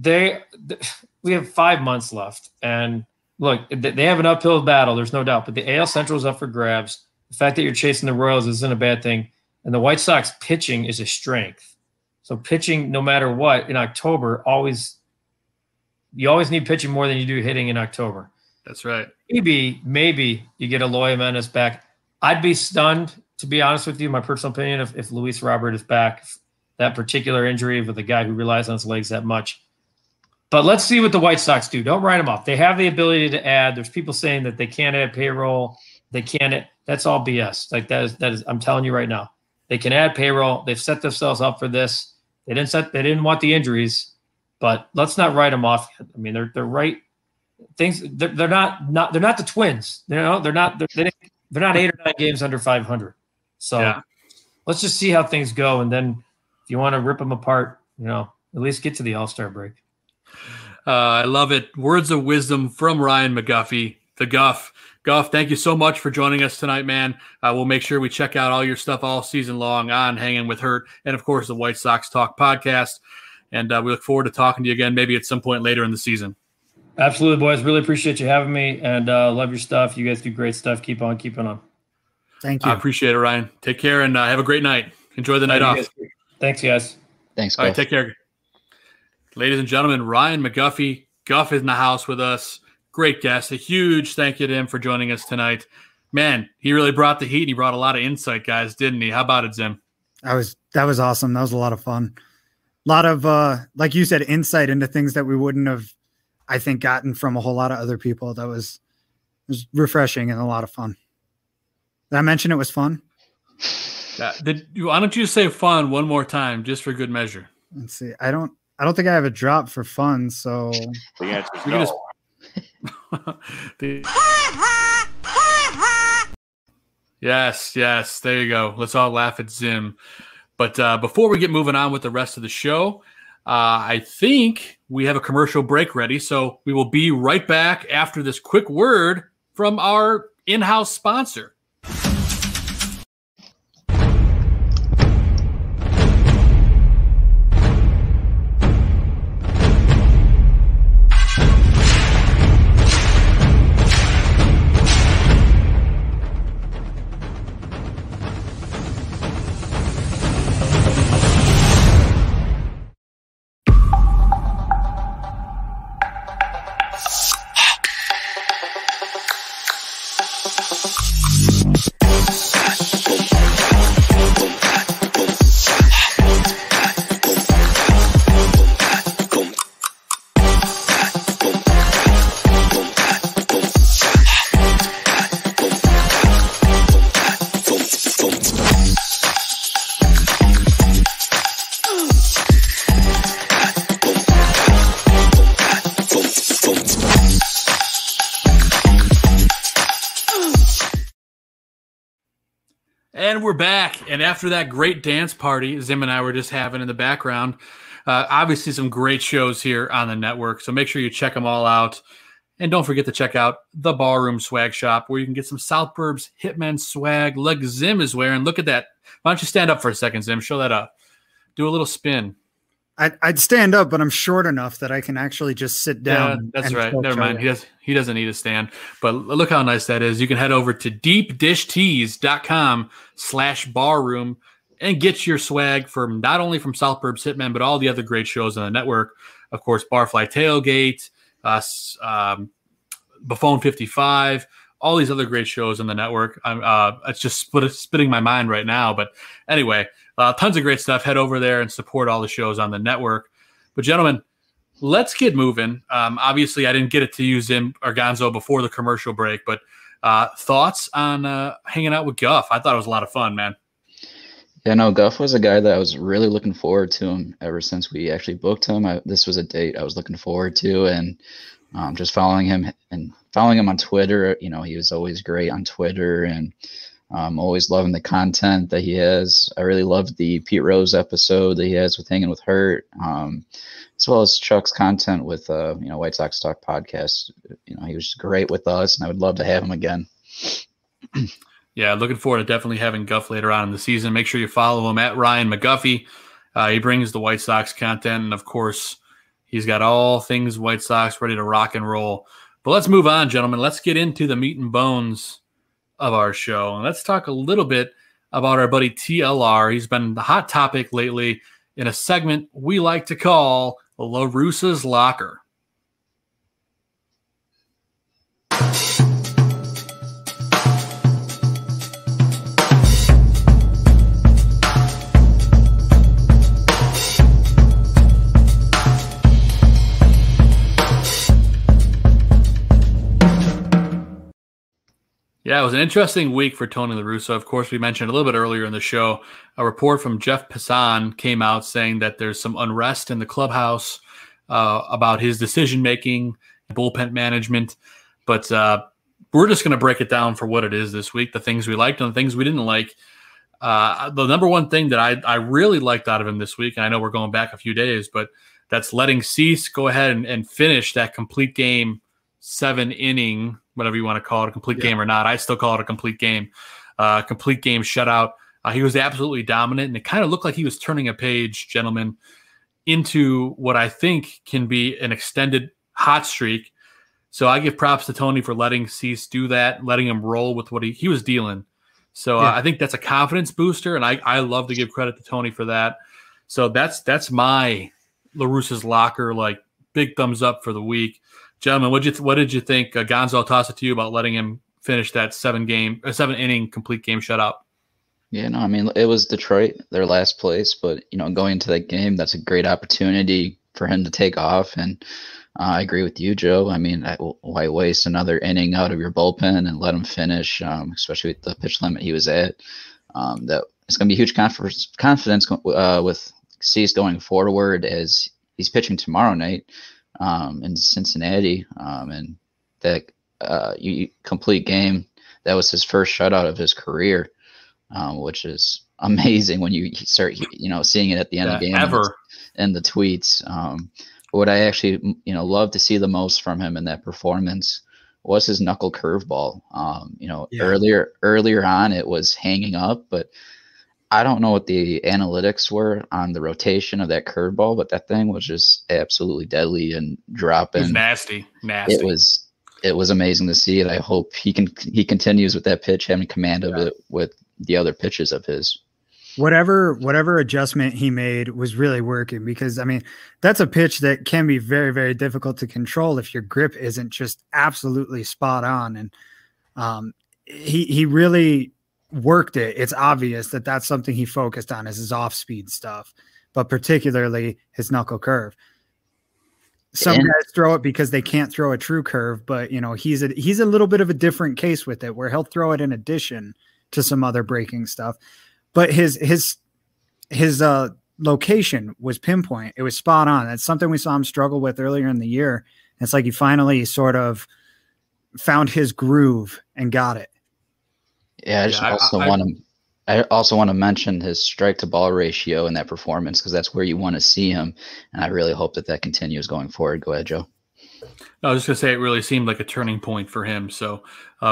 We have 5 months left. And look, they have an uphill battle. There's no doubt. But the AL Central is up for grabs. The fact that you're chasing the Royals isn't a bad thing. And the White Sox pitching is a strength. So pitching, no matter what, in October, you always need pitching more than you do hitting in October. That's right. Maybe you get Eloy Jimenez back. I'd be stunned, to be honest with you, my personal opinion, if Luis Robert is back. That particular injury with a guy who relies on his legs that much. But let's see what the White Sox do. Don't write them off. They have the ability to add. There's people saying that they can't add payroll. They can't. That's all BS. Like that is. I'm telling you right now. They can add payroll. They've set themselves up for this. They didn't want the injuries, but let's not write them off. I mean, they're right things they're not the Twins. They're not 8 or 9 games under 500. So let's just see how things go, and then if you want to rip them apart, at least get to the All-Star break. I love it. Words of wisdom from Ryan McGuffey, the Guff. Guff, thank you so much for joining us tonight, man. We'll make sure we check out all your stuff all season long on Hangin With Hurt and, of course, the White Sox Talk podcast. And we look forward to talking to you again maybe at some point later in the season. Absolutely, boys. Really appreciate you having me, and love your stuff. You guys do great stuff. Keep on keeping on. Thank you. I appreciate it, Ryan. Take care, and have a great night. Enjoy the night off. Thanks, guys. Thanks, All right, take care. Ladies and gentlemen, Ryan McGuffey. Guff is in the house with us. Great guest. A huge thank you to him for joining us tonight. Man, he really brought the heat, and he brought a lot of insight, guys, didn't he? How about it, Zim? That was awesome. That was a lot of fun. A lot of, like you said, insight into things that we wouldn't have, I think, gotten from a whole lot of other people. It was refreshing and a lot of fun. Did I mention it was fun? Why don't you say fun one more time, just for good measure? Let's see. I don't think I have a drop for fun, so The answer is no. Yes, there you go. Let's all laugh at Zim. But before we get moving on with the rest of the show, I think we have a commercial break ready, so we will be right back after this quick word from our in-house sponsor. And we're back. And after that great dance party Zim and I were just having in the background, obviously some great shows here on the network. So make sure you check them all out. And don't forget to check out the Barroom Swag Shop, where you can get some South Burbs Hitmen swag like Zim is wearing. Look at that. Why don't you stand up for a second, Zim? Show that up. Do a little spin. I'd stand up, but I'm short enough that I can actually just sit down. Yeah, that's right. Never mind. He doesn't need to stand. But look how nice that is. You can head over to deepdishtees.com/barroom and get your swag from not only from South Burbs Hitmen, but all the other great shows on the network. Of course, Barfly Tailgate, Buffon 55, all these other great shows on the network. It's just spitting my mind right now. But anyway, tons of great stuff. Head over there and support all the shows on the network. But gentlemen, let's get moving. Obviously, I didn't get it to use Zim or Gonzo before the commercial break, but thoughts on hanging out with Guff? I thought it was a lot of fun, man. Yeah, no, Guff was a guy that I was really looking forward to him ever since we actually booked him. This was a date I was looking forward to, and just following him on Twitter. You know, he was always great on Twitter, and always loving the content that he has. I really loved the Pete Rose episode that he has with Hangin With Hurt, as well as Chuck's content with White Sox Talk podcast. You know, he was great with us, and I would love to have him again. Yeah, looking forward to definitely having Guff later on in the season. Make sure you follow him at Ryan McGuffey. He brings the White Sox content, and of course, he's got all things White Sox ready to rock and roll. But let's move on, gentlemen. Let's get into the meat and bones of our show. And let's talk a little bit about our buddy TLR. He's been the hot topic lately in a segment we like to call La Russa's Locker. Yeah, it was an interesting week for Tony La Russa. Of course, we mentioned a little bit earlier in the show, a report from Jeff Passan came out saying that there's some unrest in the clubhouse about his decision-making bullpen management. But we're just going to break it down for what it is this week, the things we liked and the things we didn't like. The number one thing that I really liked out of him this week, and I know we're going back a few days, but that's letting Cease go ahead and finish that complete game, 7-inning, whatever you want to call it, a complete game or not. I still call it a complete game shutout. He was absolutely dominant, and it kind of looked like he was turning a page, gentlemen, into what I think can be an extended hot streak. So I give props to Tony for letting Cease do that, letting him roll with what he was dealing. So I think that's a confidence booster, and I love to give credit to Tony for that. So that's my La Russa's locker, like big thumbs up for the week. Gentlemen, what did you think? Gonzo, I'll toss it to you about letting him finish that 7-inning complete game shutout. Yeah, no, I mean, it was Detroit, their last place, but, going into that game, that's a great opportunity for him to take off. And I agree with you, Joe. I mean, why waste another inning out of your bullpen and let him finish, especially with the pitch limit he was at. That it's going to be huge confidence with Cease going forward as he's pitching tomorrow night in Cincinnati. And that complete game, that was his first shutout of his career. Which is amazing when you start, seeing it at the end of the game and the tweets. What I actually, love to see the most from him in that performance was his knuckle curveball. Earlier on it was hanging up, but I don't know what the analytics were on the rotation of that curveball, but that thing was just absolutely deadly and dropping. It was nasty. It was amazing to see it. I hope he continues with that pitch, having command of it with the other pitches of his. Whatever adjustment he made was really working, because I mean, that's a pitch that can be very, very difficult to control if your grip isn't just absolutely spot on. And he really worked it. It's obvious that that's something he focused on, is his off-speed stuff, but particularly his knuckle curve. Some guys throw it because they can't throw a true curve, but he's a little bit of a different case with it, where he'll throw it in addition to some other breaking stuff. But his location was pinpoint. It was spot on. That's something we saw him struggle with earlier in the year. It's like he finally sort of found his groove and got it. Yeah, I also want to mention his strike to ball ratio in that performance, because that's where you want to see him, and I really hope that continues going forward. Go ahead, Joe. I was just gonna say it really seemed like a turning point for him. So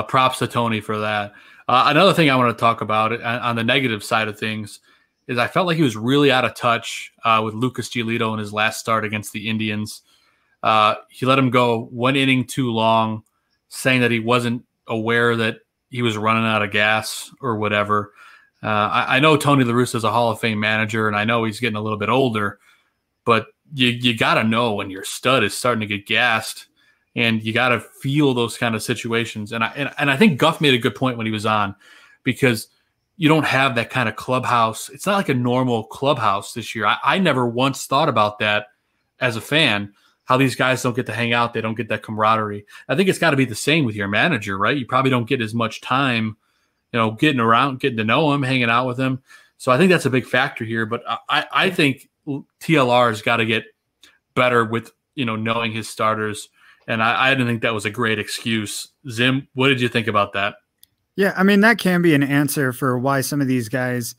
props to Tony for that. Another thing I want to talk about on the negative side of things is I felt like he was really out of touch with Lucas Giolito in his last start against the Indians. He let him go 1 inning too long, saying that he wasn't aware that he was running out of gas or whatever. I know Tony La Russa is a Hall of Fame manager, and I know he's getting a little bit older, but you got to know when your stud is starting to get gassed, and you got to feel those kind of situations. And I think Guff made a good point when he was on, because you don't have that kind of clubhouse. It's not like a normal clubhouse this year. I never once thought about that as a fan, how these guys don't get to hang out. They don't get that camaraderie. I think it's got to be the same with your manager, right? You probably don't get as much time, getting around, getting to know him, hanging out with him. So I think that's a big factor here. But I think TLR has got to get better with, knowing his starters. And I didn't think that was a great excuse. Zim, what did you think about that? Yeah, I mean, that can be an answer for why some of these guys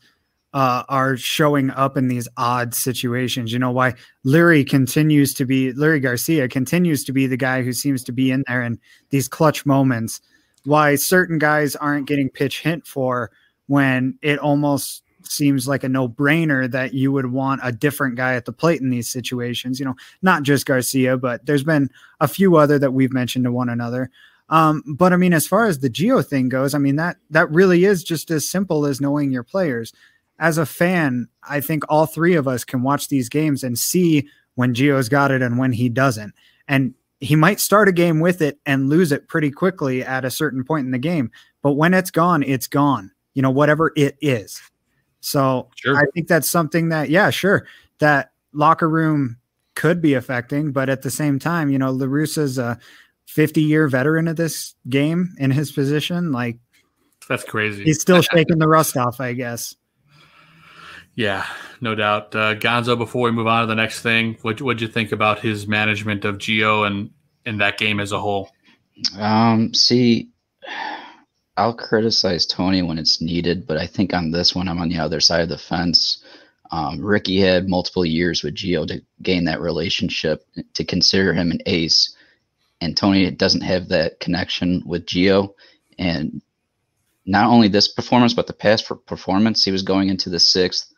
are showing up in these odd situations. Why Larry Garcia continues to be the guy who seems to be in there in these clutch moments. Why certain guys aren't getting pitch hit for, when it almost seems like a no-brainer that you would want a different guy at the plate in these situations. Not just Garcia, but there's been a few other that we've mentioned to one another. But I mean, as far as the Gio thing goes, I mean, that really is just as simple as knowing your players. As a fan, I think all three of us can watch these games and see when Gio's got it and when he doesn't. And he might start a game with it and lose it pretty quickly at a certain point in the game. But when it's gone, whatever it is. So sure. I think that's something that, that locker room could be affecting. But at the same time, La Russa's a 50-year veteran of this game in his position. Like, that's crazy. He's still shaking the rust off, I guess. Yeah, no doubt. Gonzo, before we move on to the next thing, what'd you think about his management of Gio in that game as a whole? See, I'll criticize Tony when it's needed, but I think on this one, I'm on the other side of the fence. Ricky had multiple years with Gio to gain that relationship, to consider him an ace. And Tony doesn't have that connection with Gio. And not only this performance, but the past performance, he was going into the 6th,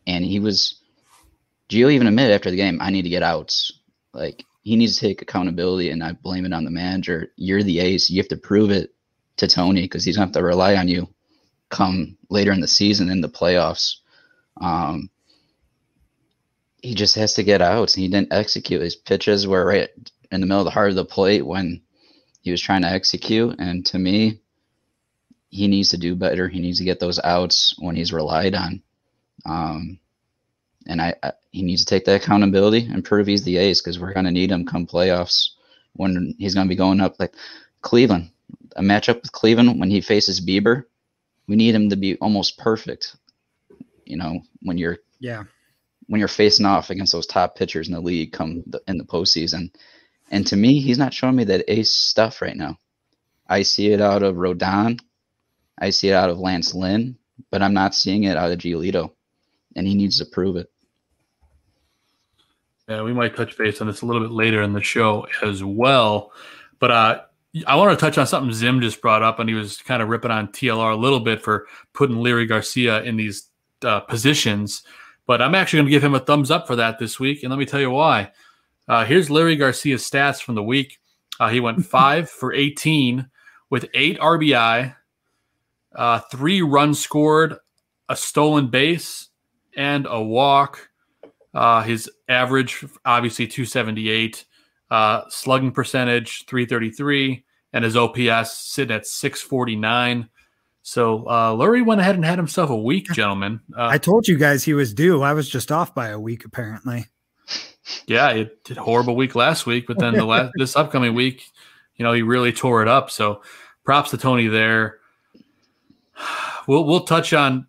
and Gio even admitted after the game, I need to get outs. Like, he needs to take accountability, and I blame it on the manager. You're the ace. You have to prove it to Tony, because he's going to have to rely on you come later in the season in the playoffs. He just has to get outs, and he didn't execute. His pitches were right in the middle of the heart of the plate when he was trying to execute. And to me, he needs to do better. He needs to get those outs when he's relied on. And he needs to take that accountability and prove he's the ace, because we're going to need him come playoffs when he's going to be going up like Cleveland. A matchup with Cleveland when he faces Bieber, we need him to be almost perfect. You know, when you're facing off against those top pitchers in the league in the postseason. And to me, he's not showing me that ace stuff right now. I see it out of Rodon. I see it out of Lance Lynn, but I'm not seeing it out of Giolito, and he needs to prove it. Yeah, we might touch base on this a little bit later in the show as well. But I want to touch on something Zim just brought up, and he was kind of ripping on TLR a little bit for putting Leury Garcia in these positions. But I'm actually going to give him a thumbs up for that this week, and let me tell you why. Here's Leury Garcia's stats from the week. He went 5 for 18 with 8 RBI, 3 runs scored, a stolen base, and a walk. His average, obviously, 278. Slugging percentage, 333. And his OPS sitting at 649. So Leury went ahead and had himself a week, gentlemen. I told you guys he was due. I was just off by a week, apparently. Yeah, he did a horrible week last week, but then this upcoming week, he really tore it up. So props to Tony there. We'll touch on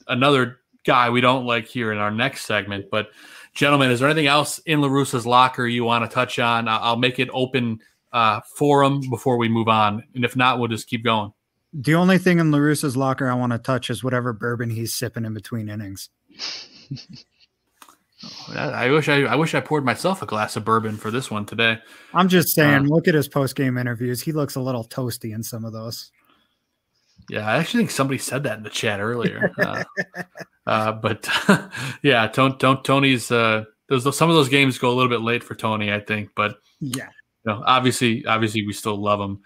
another guy we don't like here in our next segment. But, gentlemen, is there anything else in La Russa's locker you want to touch on? I'll make it open forum before we move on. And if not, we'll just keep going. The only thing in La Russa's locker I want to touch is whatever bourbon he's sipping in between innings. I wish I poured myself a glass of bourbon for this one today. I'm just saying, look at his post-game interviews. He looks a little toasty in some of those. Yeah, I actually think somebody said that in the chat earlier. But yeah, Tony's some of those games go a little bit late for Tony, I think. But yeah, obviously we still love him.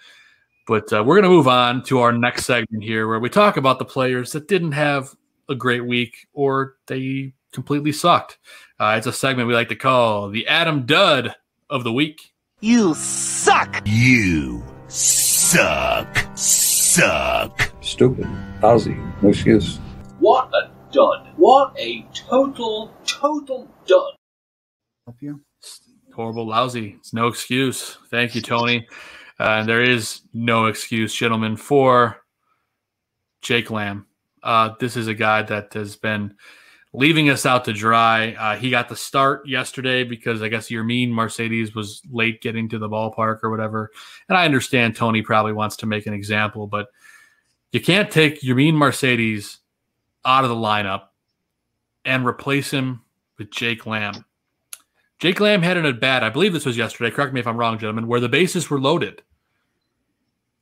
But we're going to move on to our next segment here, where we talk about the players that didn't have a great week or they completely sucked. It's a segment we like to call the Adam Dud of the week. You suck. You suck. Stupid. Lousy. No excuse. What a dud. What a total dud. Help you? Horrible, lousy. It's no excuse. Thank you, Tony. And there is no excuse, gentlemen, for Jake Lamb. This is a guy that has been leaving us out to dry. He got the start yesterday because I guess Yermin Mercedes was late getting to the ballpark or whatever. And I understand Tony probably wants to make an example, but you can't take Yermin Mercedes out of the lineup and replace him with Jake Lamb. Jake Lamb had an at-bat, I believe this was yesterday, correct me if I'm wrong, gentlemen, where the bases were loaded.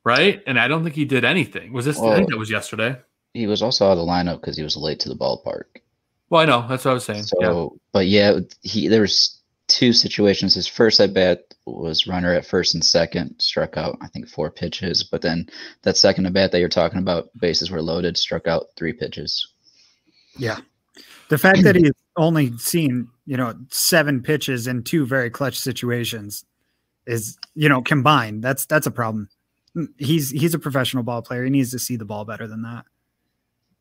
Right? And I don't think he did anything. I think that was yesterday. He was also out of the lineup because he was late to the ballpark. Well, I know. That's what I was saying. So, yeah. But yeah, there was 2 situations. His first at-bat was runner at first and second, struck out, I think, 4 pitches. But then that second at-bat that you're talking about, bases were loaded, struck out 3 pitches. Yeah. The fact that he's only seen, 7 pitches in 2 very clutch situations is, combined. That's a problem. He's a professional ball player. He needs to see the ball better than that.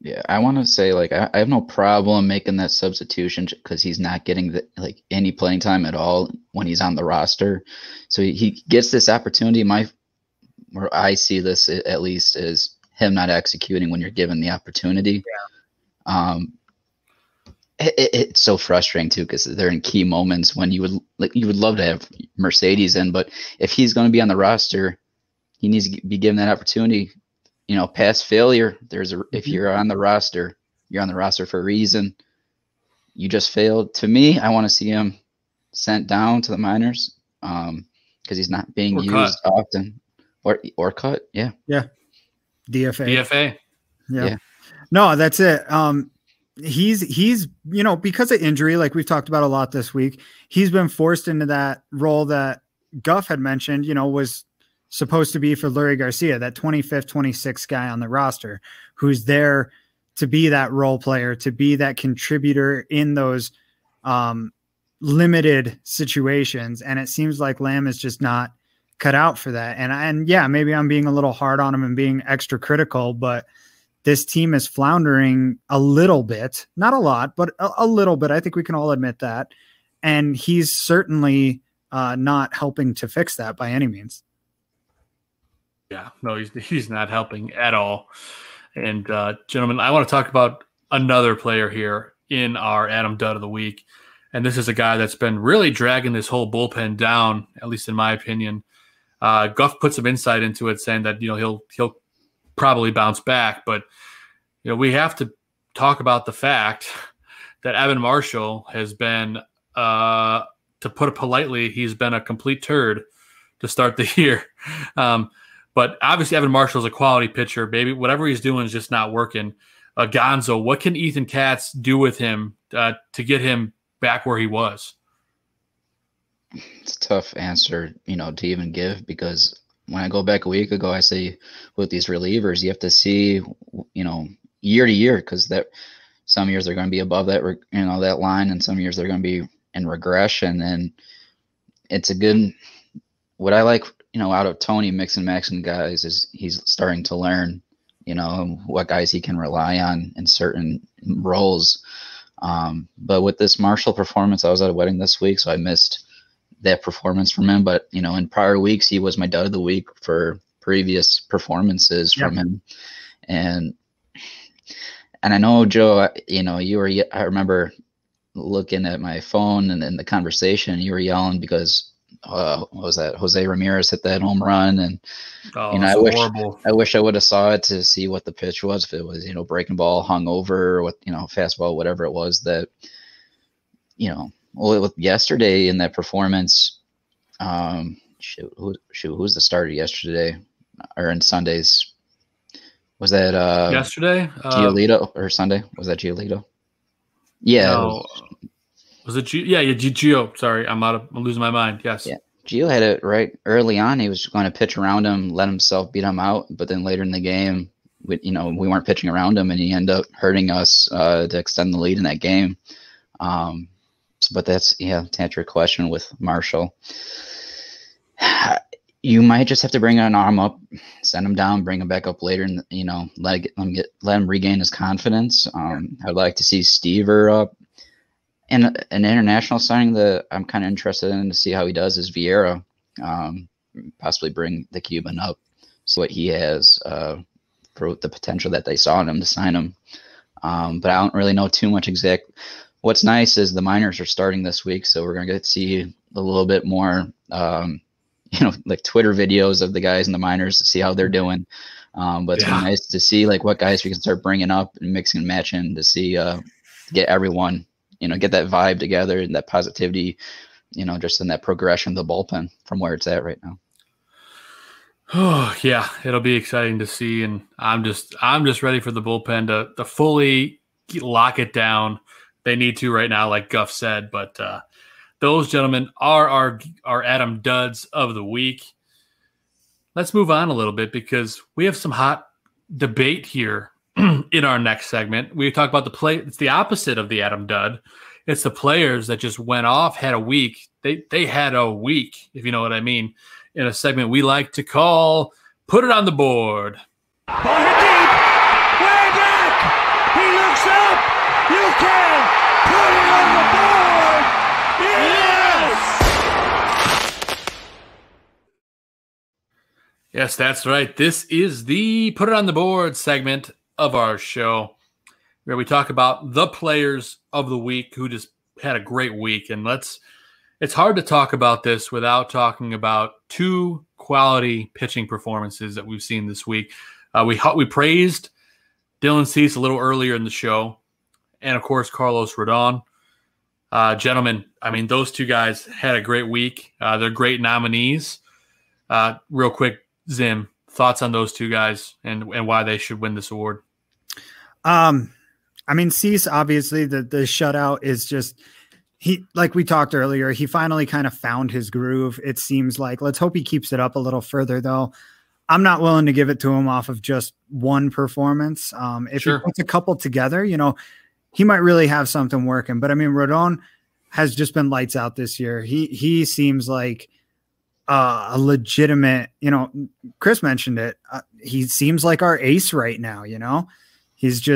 Yeah, I want to say, I have no problem making that substitution because he's not getting any playing time at all when he's on the roster. So he gets this opportunity. Where I see this at least is him not executing when you're given the opportunity. Yeah. It's so frustrating too, because they're in key moments when you would love to have Mercedes in, but if he's going to be on the roster, he needs to be given that opportunity. Past failure. If you're on the roster, you're on the roster for a reason. You just failed. To me, I want to see him sent down to the minors because he's not being used often, or cut. Yeah. DFA. Yeah. No, that's it. He's because of injury, like we've talked about a lot this week, he's been forced into that role that Guff had mentioned, was supposed to be for Lurie Garcia, that 25th, 26th guy on the roster, who's there to be that role player, to be that contributor in those limited situations. And it seems like Lamb is just not cut out for that. And yeah, maybe I'm being a little hard on him and being extra critical, but this team is floundering a little bit, not a lot, but a little bit. I think we can all admit that. And he's certainly not helping to fix that by any means. Yeah, no, he's not helping at all. And gentlemen, I want to talk about another player here in our Adam Dudd of the week. And this is a guy that's been really dragging this whole bullpen down, at least in my opinion. Guff put some insight into it, saying that he'll probably bounce back, but we have to talk about the fact that Evan Marshall has been, to put it politely, he's been a complete turd to start the year. But obviously Evan Marshall is a quality pitcher. Baby, whatever he's doing is just not working. Gonzo, what can Ethan Katz do with him to get him back where he was? It's a tough answer, to even give, because when I go back a week ago, I say with these relievers, you have to see, year to year, because that some years they're going to be above that, that line, and some years they're going to be in regression. And it's a good, what I like, out of Tony mixing guys is he's starting to learn, what guys he can rely on in certain roles. But with this Marshall performance, I was at a wedding this week, so I missed that performance from him. But, in prior weeks, he was my dud of the week for previous performances from him. And I know, Joe, I remember looking at my phone and in the conversation, you were yelling because what was that? Jose Ramirez hit that home run. And, I wish I would have saw it to see what the pitch was. If it was, breaking ball hung over, or what, fastball, whatever it was that, with yesterday in that performance, who was the starter yesterday or in Sundays? Was that yesterday? Giolito or Sunday? Was that Giolito? Yeah. No. Was it Gio? Sorry, I'm losing my mind. Yes. Yeah. Gio had it right early on. He was going to pitch around him, let himself beat him out, but then later in the game, we weren't pitching around him, and he ended up hurting us to extend the lead in that game. But that's, to answer your question with Marshall, you might just have to bring an arm up, send him down, bring him back up later, and let him regain his confidence. I'd like to see Stever up. And an international signing that I'm kind of interested in to see how he does is Vieira. Possibly bring the Cuban up, see what he has for the potential that they saw in him to sign him. But I don't really know too much exact. What's nice is the minors are starting this week, so we're going to get to see a little bit more, like Twitter videos of the guys in the minors to see how they're doing. But it's nice to see what guys we can start bringing up and mixing and matching to see get everyone, get that vibe together and that positivity, just in that progression of the bullpen from where it's at right now. Oh yeah, it'll be exciting to see, and I'm just ready for the bullpen to fully lock it down. They need to right now, like Guff said, but those gentlemen are our Adam Dudds of the week. Let's move on a little bit because we have some hot debate here in our next segment. We talk about the play. It's the opposite of the Adam Dudd. It's the players that just went off, had a week. They had a week, if you know what I mean, in a segment we like to call Put It on the Board. Ball hit deep. Way back. He looks up. You can put it on the board. Yes. Yes, that's right. This is the Put It on the Board segment of our show. where we talk about the players of the week who just had a great week. And it's hard to talk about this without talking about two quality pitching performances that we've seen this week. We praised Dylan Cease a little earlier in the show, and of course Carlos Rodon. Gentlemen, I mean, those two guys had a great week. They're great nominees. Real quick, Zim, thoughts on those two guys and why they should win this award? I mean, Cease, obviously, the shutout is just like we talked earlier, he finally kind of found his groove. It seems like. Let's hope he keeps it up a little further, though. I'm not willing to give it to him off of just one performance. If he puts a couple together, he might really have something working. But I mean, Rodon has just been lights out this year. He seems like a legitimate, Chris mentioned it. He seems like our ace right now. He's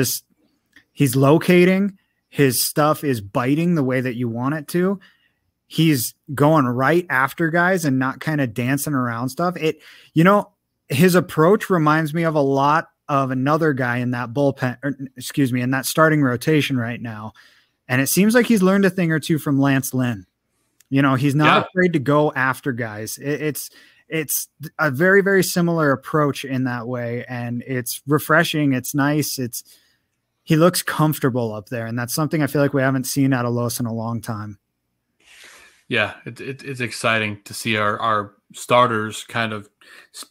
locating. His stuff is biting the way that you want it to. He's going right after guys and not kind of dancing around stuff. His approach reminds me of a lot of another guy in that bullpen, in that starting rotation right now. And it seems like he's learned a thing or two from Lance Lynn. He's not afraid to go after guys. It's a very, very similar approach in that way. And it's refreshing. It's nice. He looks comfortable up there. And that's something I feel like we haven't seen out of Los in a long time. Yeah, it's exciting to see our starters kind of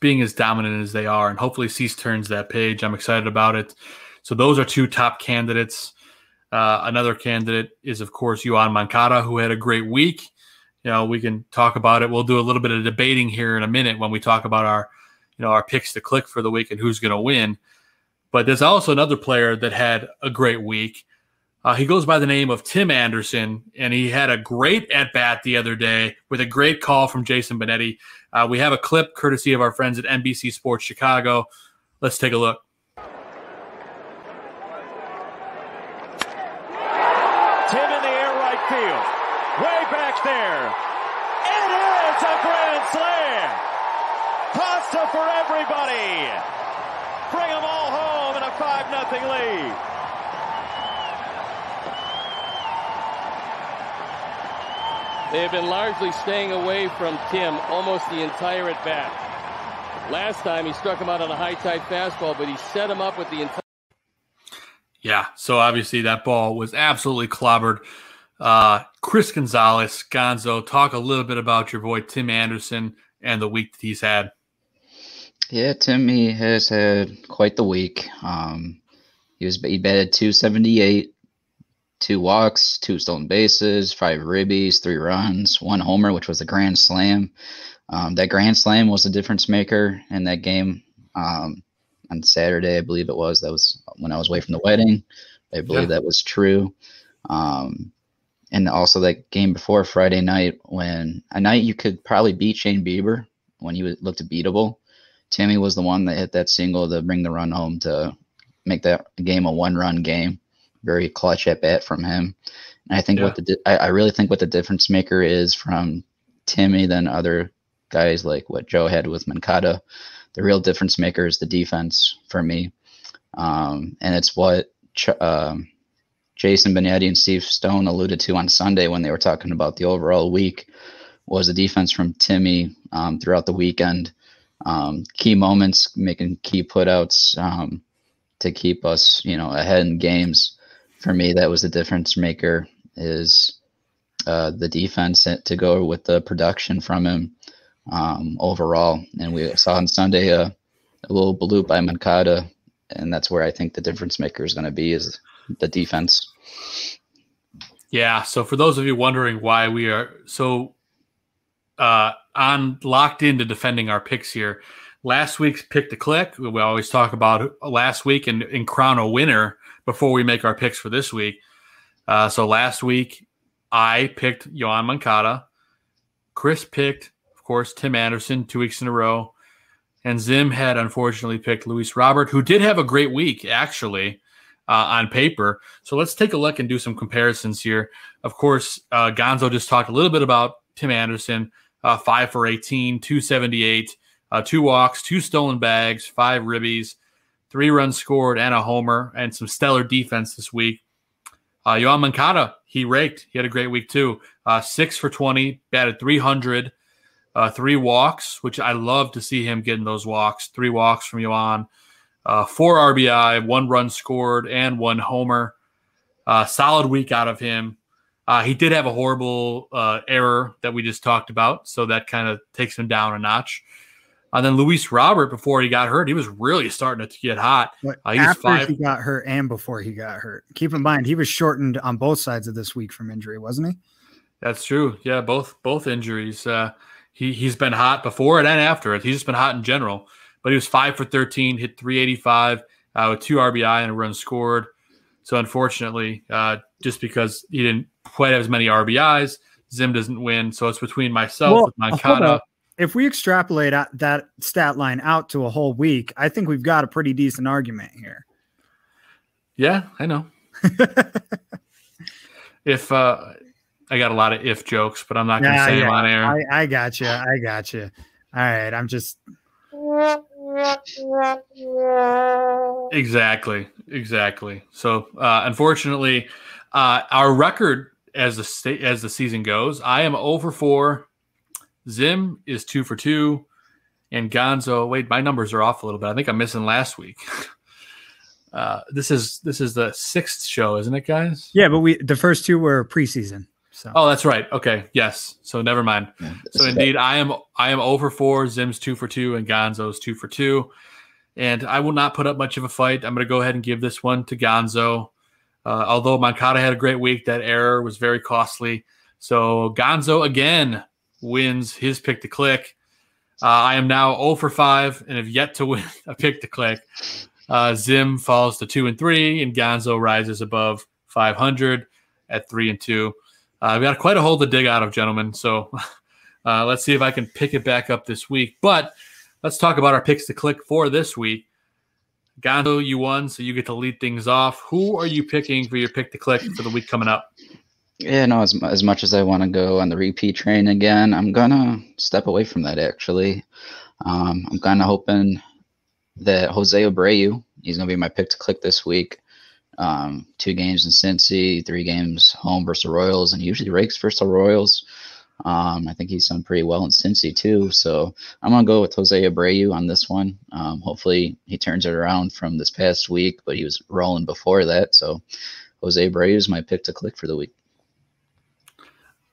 being as dominant as they are. And hopefully Cease turns that page. I'm excited about it. So those are two top candidates. Another candidate is, of course, Yoan Moncada, who had a great week. We can talk about it. We'll do a little bit of debating here in a minute when we talk about our picks to click for the week and who's going to win. But there's also another player that had a great week. He goes by the name of Tim Anderson, and he had a great at-bat the other day with a great call from Jason Benetti. We have a clip courtesy of our friends at NBC Sports Chicago. Let's take a look. Tim in the air right field. Way back there. It is a grand slam. Pasta for everybody. Bring them all home in a 5-0 lead. They have been largely staying away from Tim almost the entire at-bat. Last time he struck him out on a high-tight fastball, but he set him up with the entire... Yeah, so obviously that ball was absolutely clobbered. Chris Gonzalez, Gonzo, talk a little bit about your boy Tim Anderson and the week that he's had. Yeah, Timmy has had quite the week. He batted .278, 2 walks, 2 stolen bases, 5 ribbies, 3 runs, 1 homer, which was a grand slam. That grand slam was a difference maker in that game on Saturday, I believe it was. That was when I was away from the wedding. I believe that was true. And also that game before Friday night, when a night you could probably beat Shane Bieber when he looked beatable. Timmy was the one that hit that single to bring the run home to make that game a 1-run game. Very clutch at bat from him. And I think I really think what the difference maker is from Timmy than other guys like what Joe had with Moncada. The real difference maker is the defense for me. And it's what Jason Benetti and Steve Stone alluded to on Sunday when they were talking about the overall week was the defense from Timmy throughout the weekend. Key moments, making key putouts to keep us, ahead in games. For me, that was the difference maker is the defense to go with the production from him overall. And we saw on Sunday a little bloop by Moncada, and that's where I think the difference maker is going to be is the defense. Yeah, so for those of you wondering why we are so locked into defending our picks here, last week's pick to click, we always talk about last week and crown a winner before we make our picks for this week. So last week, I picked Yoan Moncada. Chris picked, of course, Tim Anderson 2 weeks in a row. And Zim had unfortunately picked Luis Robert, who did have a great week, actually, on paper. So let's take a look and do some comparisons here. Of course, Gonzo just talked a little bit about Tim Anderson, 5 for 18, 278, 2 walks, 2 stolen bags, 5 ribbies, 3 runs scored, and a homer, and some stellar defense this week. Yoan Moncada, he raked. He had a great week too. 6 for 20, batted 300, 3 walks, which I love to see him getting those walks. 3 walks from Yoan, 4 RBI, 1 run scored, and 1 homer. Solid week out of him. He did have a horrible error that we just talked about, so that kind of takes him down a notch. And then Luis Robert, before he got hurt, he was really starting to get hot. After he got hurt and before he got hurt. Keep in mind, he was shortened on both sides of this week from injury, wasn't he? That's true. Yeah, both injuries. He's been hot before it and after it. He's just been hot in general. But he was 5 for 13, hit 385 with 2 RBI and a run scored. So unfortunately, just because he didn't quite have as many RBIs, Zim doesn't win. So it's between myself with Moncada. If we extrapolate that stat line out to a whole week, I think we've got a pretty decent argument here. Yeah, I know. If I got a lot of if jokes, but I'm not going to say them on air. I got you. All right, I'm just exactly. So unfortunately, our record as the season goes, I am 0 for 4. Zim is 2 for 2, and Gonzo. Wait, my numbers are off a little bit. I think I'm missing last week. This is the 6th show, isn't it, guys? Yeah, but the first 2 were preseason. So. Oh, that's right. Okay, yes. So never mind. Yeah, so indeed, I am 0 for 4. Zim's 2 for 2, and Gonzo's 2 for 2. And I will not put up much of a fight. I'm going to go ahead and give this one to Gonzo. Although Moncada had a great week, that error was very costly. So Gonzo again wins his pick to click. I am now 0 for 5 and have yet to win a pick to click. Zim falls to 2 and 3, and Gonzo rises above 500 at 3 and 2. I've got quite a hole to dig out of, gentlemen. So let's see if I can pick it back up this week. But let's talk about our picks to click for this week. Gonzo, you won, so you get to lead things off. Who are you picking for your pick to click for the week coming up? Yeah, no, as much as I want to go on the repeat train again, I'm going to step away from that, actually. I'm kind of hoping that Jose Abreu, he's going to be my pick to click this week. 2 games in Cincy, 3 games home versus the Royals, and he usually rakes versus the Royals. I think he's done pretty well in Cincy, too. So I'm going to go with Jose Abreu on this one. Hopefully he turns it around from this past week, but he was rolling before that. So Jose Abreu is my pick to click for the week.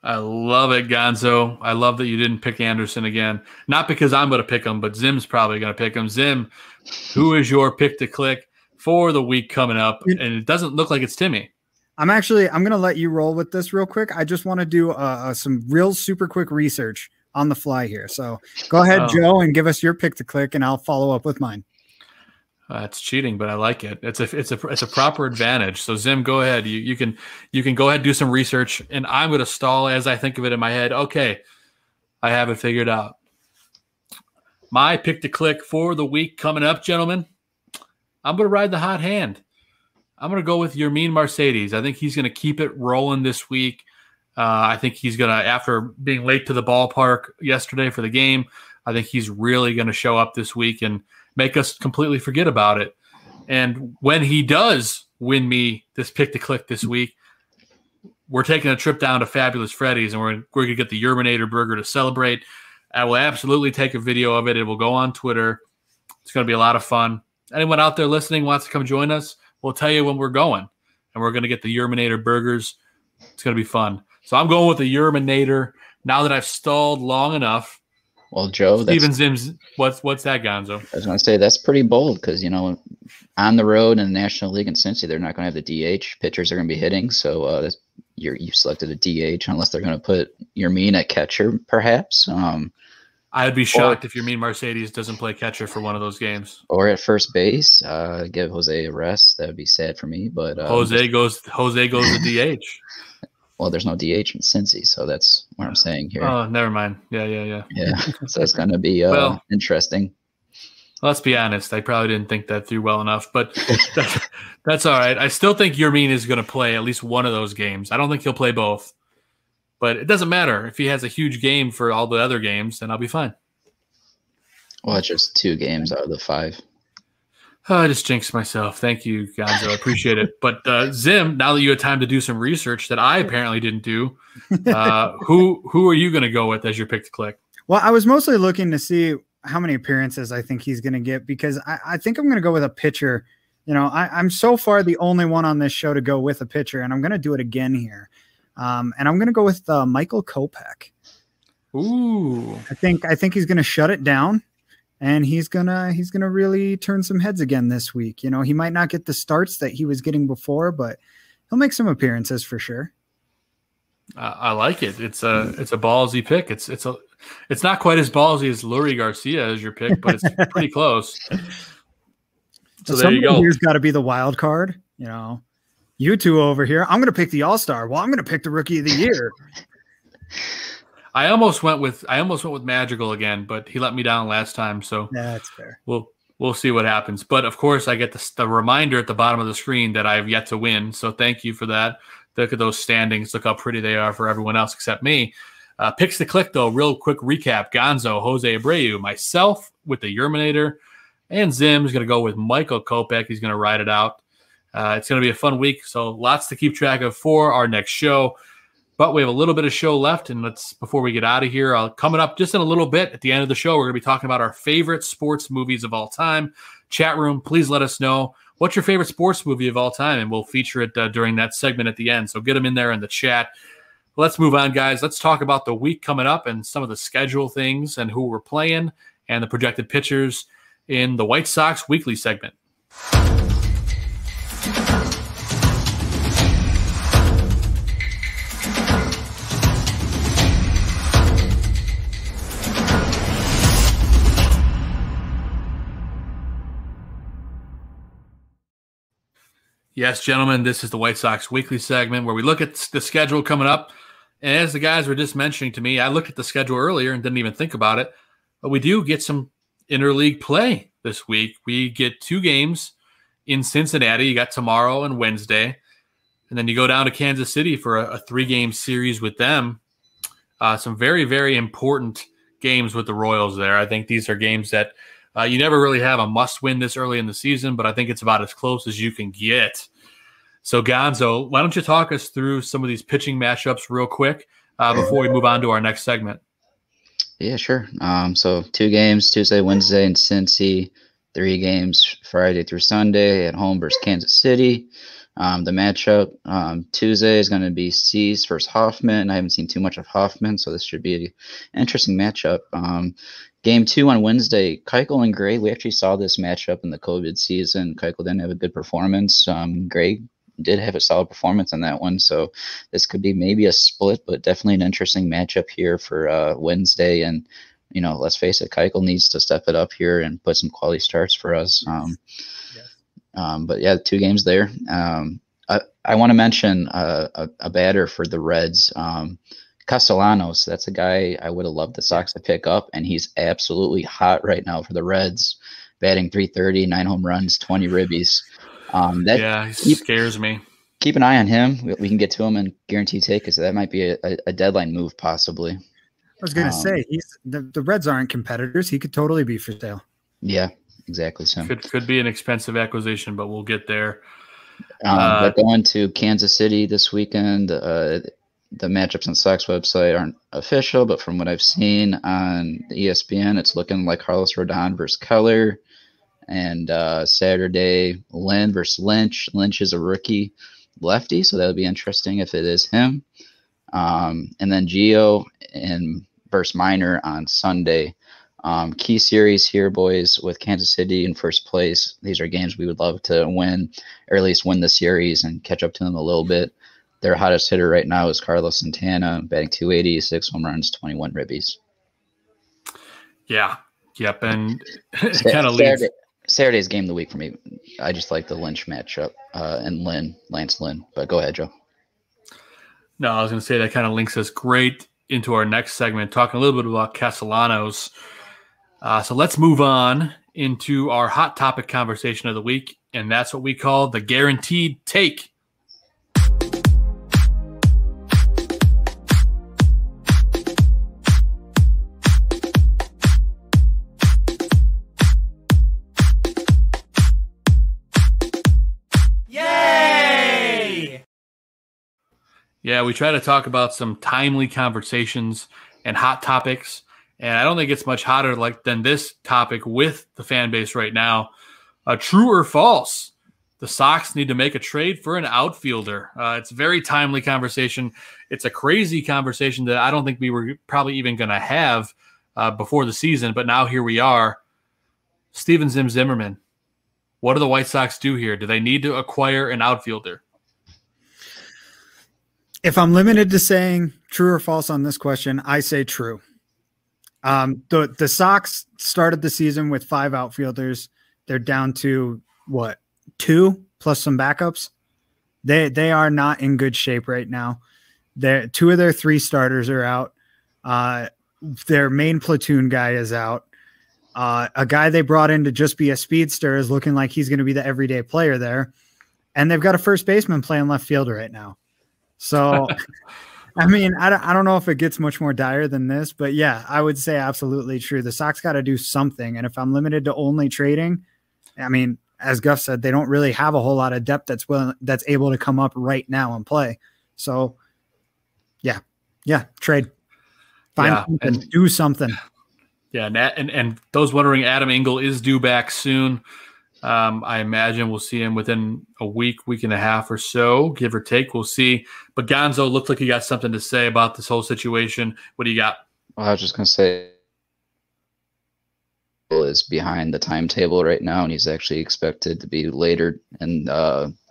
I love it, Gonzo. I love that you didn't pick Anderson again. Not because I'm going to pick him, but Zim's probably going to pick him. Zim, who is your pick to click for the week coming up? And it doesn't look like it's Timmy. I'm going to let you roll with this real quick. I just want to do some real super quick research on the fly here. So go ahead, Joe, and give us your pick to click, and I'll follow up with mine. It's cheating, but I like it. It's a proper advantage. So Zim, go ahead. You can go ahead and do some research, and I'm going to stall as I think of it in my head. Okay, I have it figured out. My pick to click for the week coming up, gentlemen. I'm going to ride the hot hand. I'm going to go with Yermin Mercedes. I think he's going to keep it rolling this week. I think he's going to, after being late to the ballpark yesterday for the game, I think he's really going to show up this week and make us completely forget about it. And when he does win me this pick to click this week, we're taking a trip down to Fabulous Freddy's, and we're going to get the Yerminator burger to celebrate. I will absolutely take a video of it. It will go on Twitter. It's going to be a lot of fun. Anyone out there listening wants to come join us, we'll tell you when we're going. And we're going to get the Yerminator burgers. It's going to be fun. So I'm going with the Yerminator now that I've stalled long enough. Well, Joe, Steven Zim's, what's that, Gonzo? I was going to say that's pretty bold because, on the road in the National League in Cincy, they're not going to have the DH. Pitchers are going to be hitting. So you selected a DH unless they're going to put Yermin at catcher, perhaps. I'd be shocked if Yermin Mercedes doesn't play catcher for one of those games. Or at first base, give Jose a rest. That would be sad for me. But Jose goes to DH. Well, there's no DH in Cincy, so that's what I'm saying here. Oh, never mind. Yeah. Yeah, so it's going to be interesting. Let's be honest. I probably didn't think that through well enough, but that's all right. I still think Yermin is going to play at least one of those games. I don't think he'll play both. But it doesn't matter. If he has a huge game for all the other games, then I'll be fine. Well, it's just 2 games out of the 5. Oh, I just jinxed myself. Thank you, Gonzo. I appreciate it. But Zim, now that you had time to do some research that I apparently didn't do, who are you going to go with as your pick to click? Well, I was mostly looking to see how many appearances I think he's going to get, because I think I'm going to go with a pitcher. You know, I'm so far the only one on this show to go with a pitcher, and I'm going to do it again here. And I'm going to go with Michael Kopech. Ooh, I think he's going to shut it down, and he's gonna really turn some heads again this week. You know, he might not get the starts that he was getting before, but he'll make some appearances for sure. I like it. It's a ballsy pick. It's not quite as ballsy as Lurie Garcia as your pick, but it's pretty close. So there you go. Here's got to be the wild card. You know, you two over here. I'm going to pick the All-Star. Well, I'm going to pick the Rookie of the Year. I almost went with Magical again, but he let me down last time. So yeah, that's fair. We'll see what happens. But of course, I get the reminder at the bottom of the screen that I have yet to win. So thank you for that. Look at those standings. Look how pretty they are for everyone else except me. Picks to click, though. Real quick recap. Gonzo, Jose Abreu, myself with the Yerminator, and Zim's going to go with Michael Kopech. He's going to ride it out. It's going to be a fun week, so lots to keep track of for our next show. But we have a little bit of show left, and before we get out of here, coming up just in a little bit at the end of the show, we're going to be talking about our favorite sports movies of all time. Chat room, please let us know what's your favorite sports movie of all time, and we'll feature it during that segment at the end. So get them in there in the chat. Let's move on, guys. Let's talk about the week coming up and some of the schedule things and who we're playing and the projected pitchers in the White Sox Weekly segment. Yes, gentlemen, this is the White Sox Weekly segment where we look at the schedule coming up. And as the guys were just mentioning to me, I looked at the schedule earlier and didn't even think about it. But we do get some interleague play this week. We get 2 games in Cincinnati. You got tomorrow and Wednesday. And then you go down to Kansas City for a 3-game series with them. Some very, very important games with the Royals there. I think these are games that you never really have a must-win this early in the season, but I think it's about as close as you can get. So, Gonzo, why don't you talk us through some of these pitching matchups real quick before we move on to our next segment? Yeah, sure. So 2 games, Tuesday, Wednesday in Cincy, 3 games Friday through Sunday at home versus Kansas City. The matchup Tuesday is going to be Cease versus Hoffman. I haven't seen too much of Hoffman, so this should be an interesting matchup. Game 2 on Wednesday, Keuchel and Gray. We actually saw this matchup in the COVID season. Keuchel didn't have a good performance. Gray did have a solid performance on that one, so this could be maybe a split, but definitely an interesting matchup here for Wednesday. And you know, let's face it, Keuchel needs to step it up here and put some quality starts for us. But yeah, 2 games there. I want to mention a batter for the Reds, Castellanos. That's a guy I would have loved the Sox to pick up, and he's absolutely hot right now for the Reds, batting .330, 9 home runs, 20 ribbies. He scares me. Keep an eye on him. We can get to him and guarantee take, so that might be a deadline move possibly. I was going to say, the Reds aren't competitors. He could totally be for sale. Yeah, exactly. So could be an expensive acquisition, but we'll get there. But going to Kansas City this weekend, the matchups on the Sox website aren't official, but from what I've seen on the ESPN, it's looking like Carlos Rodon versus Keller. And Saturday, Lynn versus Lynch. Lynch is a rookie lefty, so that would be interesting if it is him. And then Gio and versus Minor on Sunday. Key series here, boys, with Kansas City in first place. These are games we would love to win, or at least win the series and catch up to them a little bit. Their hottest hitter right now is Carlos Santana, batting .280, 6 home runs, 21 ribbies. Yeah. Yep. And it kind of leads. Saturday's game of the week for me. I just like the Lynch matchup and Lance Lynn. But go ahead, Joe. No, I was going to say that kind of links us great into our next segment, talking a little bit about Castellanos. So let's move on into our hot topic conversation of the week, and that's what we call the guaranteed take. Yeah, we try to talk about some timely conversations and hot topics, and I don't think it's much hotter than this topic with the fan base right now. True or false? The Sox need to make a trade for an outfielder. It's a very timely conversation. It's a crazy conversation that I don't think we were probably even going to have before the season, but now here we are. Steven Zimmerman, what do the White Sox do here? Do they need to acquire an outfielder? If I'm limited to saying true or false on this question, I say true. The Sox started the season with 5 outfielders. They're down to what? 2 plus some backups. They are not in good shape right now. 2 of their 3 starters are out. Their main platoon guy is out. A guy they brought in to just be a speedster is looking like he's going to be the everyday player there. And they've got a first baseman playing left field right now. So, I mean, I don't know if it gets much more dire than this, but yeah, I would say absolutely true. The Sox got to do something. And if I'm limited to only trading, I mean, as Guff said, they don't really have a whole lot of depth that's able to come up right now and play. So, yeah, trade. Find something, do something. Yeah, and those wondering, Adam Engel is due back soon. I imagine we'll see him within a week and a half or so, give or take. We'll see. But Gonzo looked like he got something to say about this whole situation. What do you got? Well, I was just going to say, is behind the timetable right now, and he's actually expected to be later in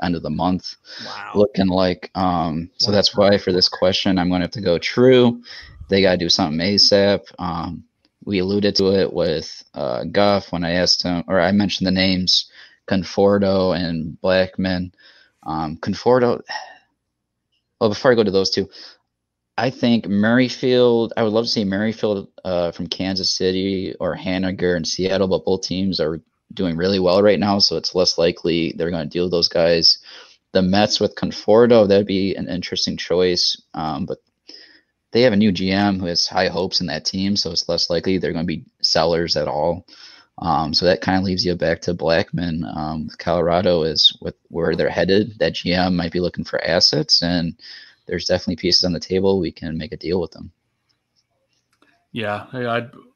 end of the month. Wow. Looking like so that's why for this question I'm going to have to go true. They got to do something ASAP. We alluded to it with Guff when I asked him, or I mentioned the names Conforto and Blackman. Conforto, well, before I go to those two, I think Merrifield, I would love to see Merrifield from Kansas City or Haniger in Seattle, but both teams are doing really well right now, so it's less likely they're going to deal with those guys. The Mets with Conforto, that'd be an interesting choice, but they have a new GM who has high hopes in that team, so it's less likely they're going to be sellers at all. So that kind of leaves you back to Blackman. Colorado is with where they're headed. That GM might be looking for assets, and there's definitely pieces on the table. We can make a deal with them. Yeah,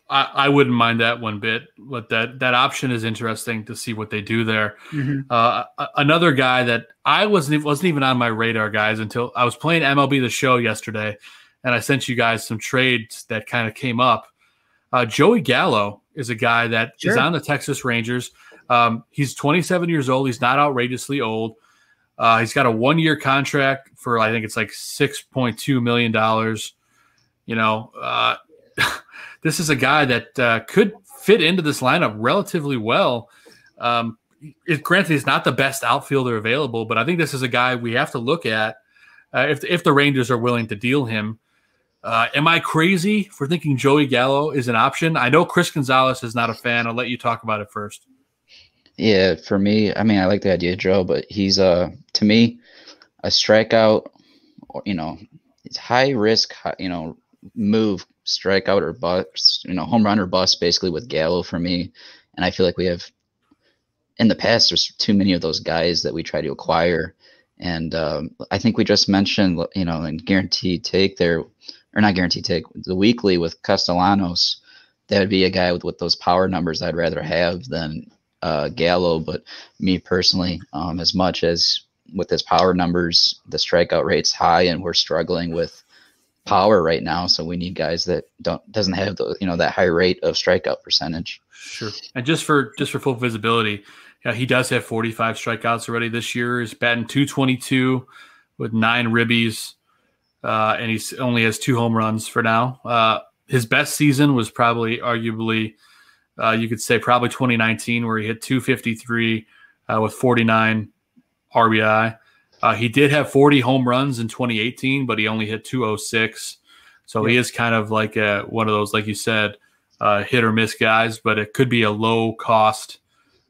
I wouldn't mind that one bit. But that option is interesting to see what they do there. Mm-hmm. Another guy that I wasn't even on my radar, guys, until I was playing MLB The Show yesterday, and I sent you guys some trades that kind of came up. Joey Gallo is a guy that is on the Texas Rangers. He's 27 years old. He's not outrageously old. He's got a 1-year contract for, I think it's like $6.2 million. You know, this is a guy that could fit into this lineup relatively well. Granted, he's not the best outfielder available, but I think this is a guy we have to look at if the Rangers are willing to deal him. Am I crazy for thinking Joey Gallo is an option? I know Chris Gonzalez is not a fan. I'll let you talk about it first. Yeah, for me, I mean, I like the idea, Joe, but he's to me, a strikeout, you know, it's high risk, move, strikeout or bust, home run or bust, basically with Gallo for me. And I feel like we have, in the past, there's too many of those guys that we try to acquire. And I think we just mentioned, in guaranteed take there, or not guaranteed take, the weekly with Castellanos, that would be a guy with those power numbers I'd rather have than Gallo. But me personally, as much as with his power numbers, the strikeout rate's high, and we're struggling with power right now. So we need guys that doesn't have the, that high rate of strikeout percentage. Sure. And just for full visibility, he does have 45 strikeouts already this year. He's batting .222 with 9 ribbies, and he only has 2 home runs for now. His best season was arguably, you could say probably 2019, where he hit .253 with 49 RBI. He did have 40 home runs in 2018, but he only hit .206. So he is kind of like one of those, like you said, hit or miss guys, but it could be a low cost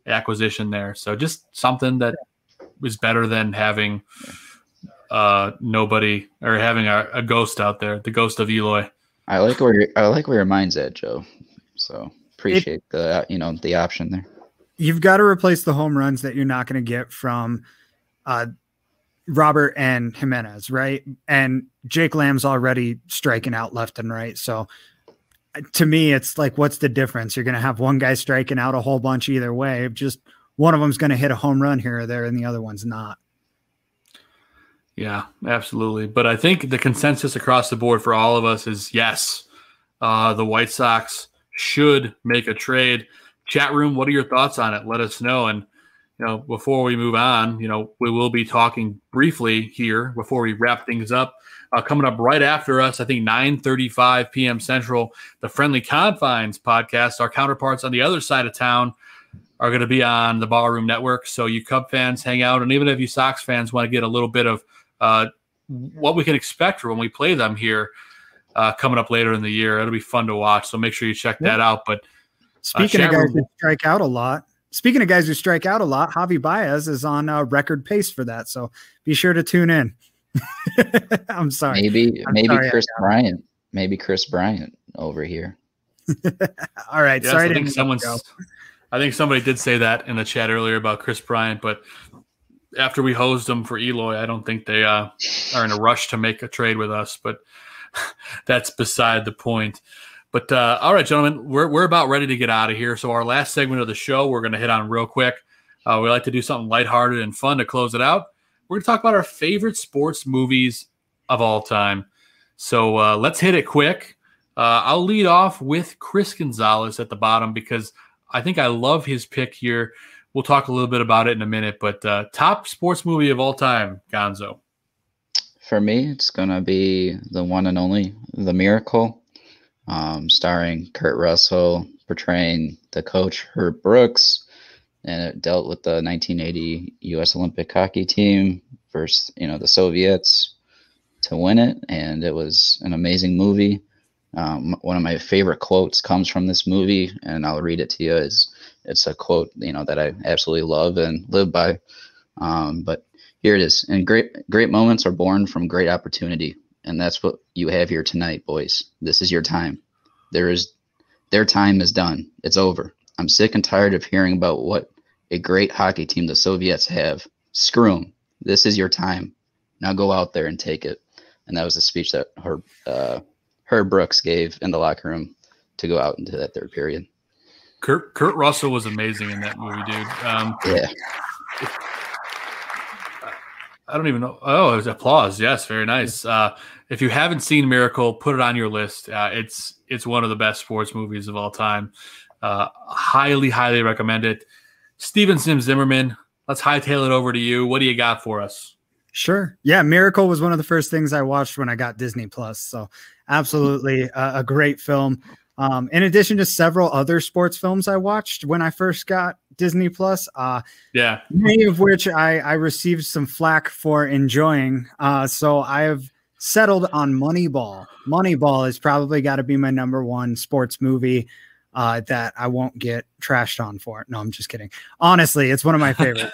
acquisition there. So just something that is better than having nobody, or having a ghost out there, the ghost of Eloy. I like where your mind's at, Joe. So appreciate the option there. You've got to replace the home runs that you're not going to get from Robert and Jimenez, right? And Jake Lamb's already striking out left and right. So to me, it's like, what's the difference? You're going to have one guy striking out a whole bunch either way. Just one of them's going to hit a home run here or there, and the other one's not. Yeah, absolutely. But I think the consensus across the board for all of us is yes, the White Sox should make a trade. Chat room, what are your thoughts on it? Let us know. And, before we move on, we will be talking briefly here before we wrap things up. Coming up right after us, I think 9:35 p.m. Central, the Friendly Confines podcast. Our counterparts on the other side of town are going to be on the Ballroom Network. So you Cub fans hang out. And even if you Sox fans want to get a little bit of what we can expect for when we play them here coming up later in the year, it'll be fun to watch. So make sure you check that out. But speaking of guys who strike out a lot, Javi Baez is on record pace for that. So be sure to tune in. I'm sorry. Maybe Chris Bryant. Maybe Chris Bryant over here. All right. Yes, sorry. I think somebody did say that in the chat earlier about Chris Bryant, but after we hosed them for Eloy, I don't think they are in a rush to make a trade with us, but that's beside the point. But all right, gentlemen, we're about ready to get out of here. So our last segment of the show, we're going to hit on real quick. We like to do something lighthearted and fun to close it out. We're going to talk about our favorite sports movies of all time. So let's hit it quick. I'll lead off with Chris Gonzalez at the bottom because I think I love his pick here. We'll talk a little bit about it in a minute. But top sports movie of all time, Gonzo. For me, it's going to be the one and only The Miracle. Starring Kurt Russell, portraying the coach Herb Brooks, and it dealt with the 1980 U.S. Olympic hockey team versus the Soviets to win it, and it was an amazing movie. One of my favorite quotes comes from this movie, and I'll read it to you. It's a quote that I absolutely love and live by. But here it is: and great moments are born from great opportunity. And that's what you have here tonight, boys. This is your time. Their time is done. It's over. I'm sick and tired of hearing about what a great hockey team the Soviets have. Screw them. This is your time. Now go out there and take it. And that was a speech that Herb Brooks gave in the locker room to go out into that third period. Kurt Russell was amazing in that movie, dude. Yeah. I don't even know. Oh, it was applause. Yes, very nice. If you haven't seen Miracle, put it on your list. It's one of the best sports movies of all time. Highly, highly recommend it. Steven Sim Zimmerman, let's hightail it over to you. What do you got for us? Sure. Yeah, Miracle was one of the first things I watched when I got Disney Plus. So absolutely a great film. In addition to several other sports films I watched when I first got Disney Plus, many of which I received some flack for enjoying. So I have settled on Moneyball. Moneyball has probably got to be my number one sports movie that I won't get trashed on for. No, I'm just kidding. Honestly, it's one of my favorites.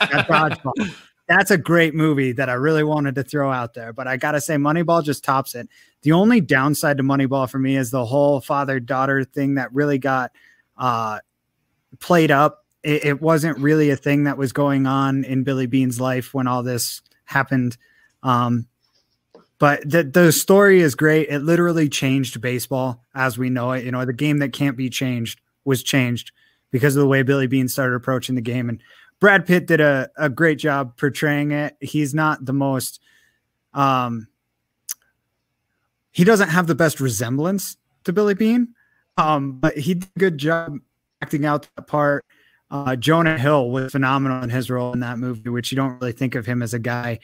That's a great movie that I really wanted to throw out there, but I got to say Moneyball just tops it. The only downside to Moneyball for me is the whole father-daughter thing that really got played up. It wasn't really a thing that was going on in Billy Beane's life when all this happened. But the story is great. It literally changed baseball as we know it. The game that can't be changed was changed because of the way Billy Beane started approaching the game. And Brad Pitt did a great job portraying it. He's not the most he doesn't have the best resemblance to Billy Beane, but he did a good job acting out that part. Jonah Hill was phenomenal in his role in that movie, which you don't really think of him as a guy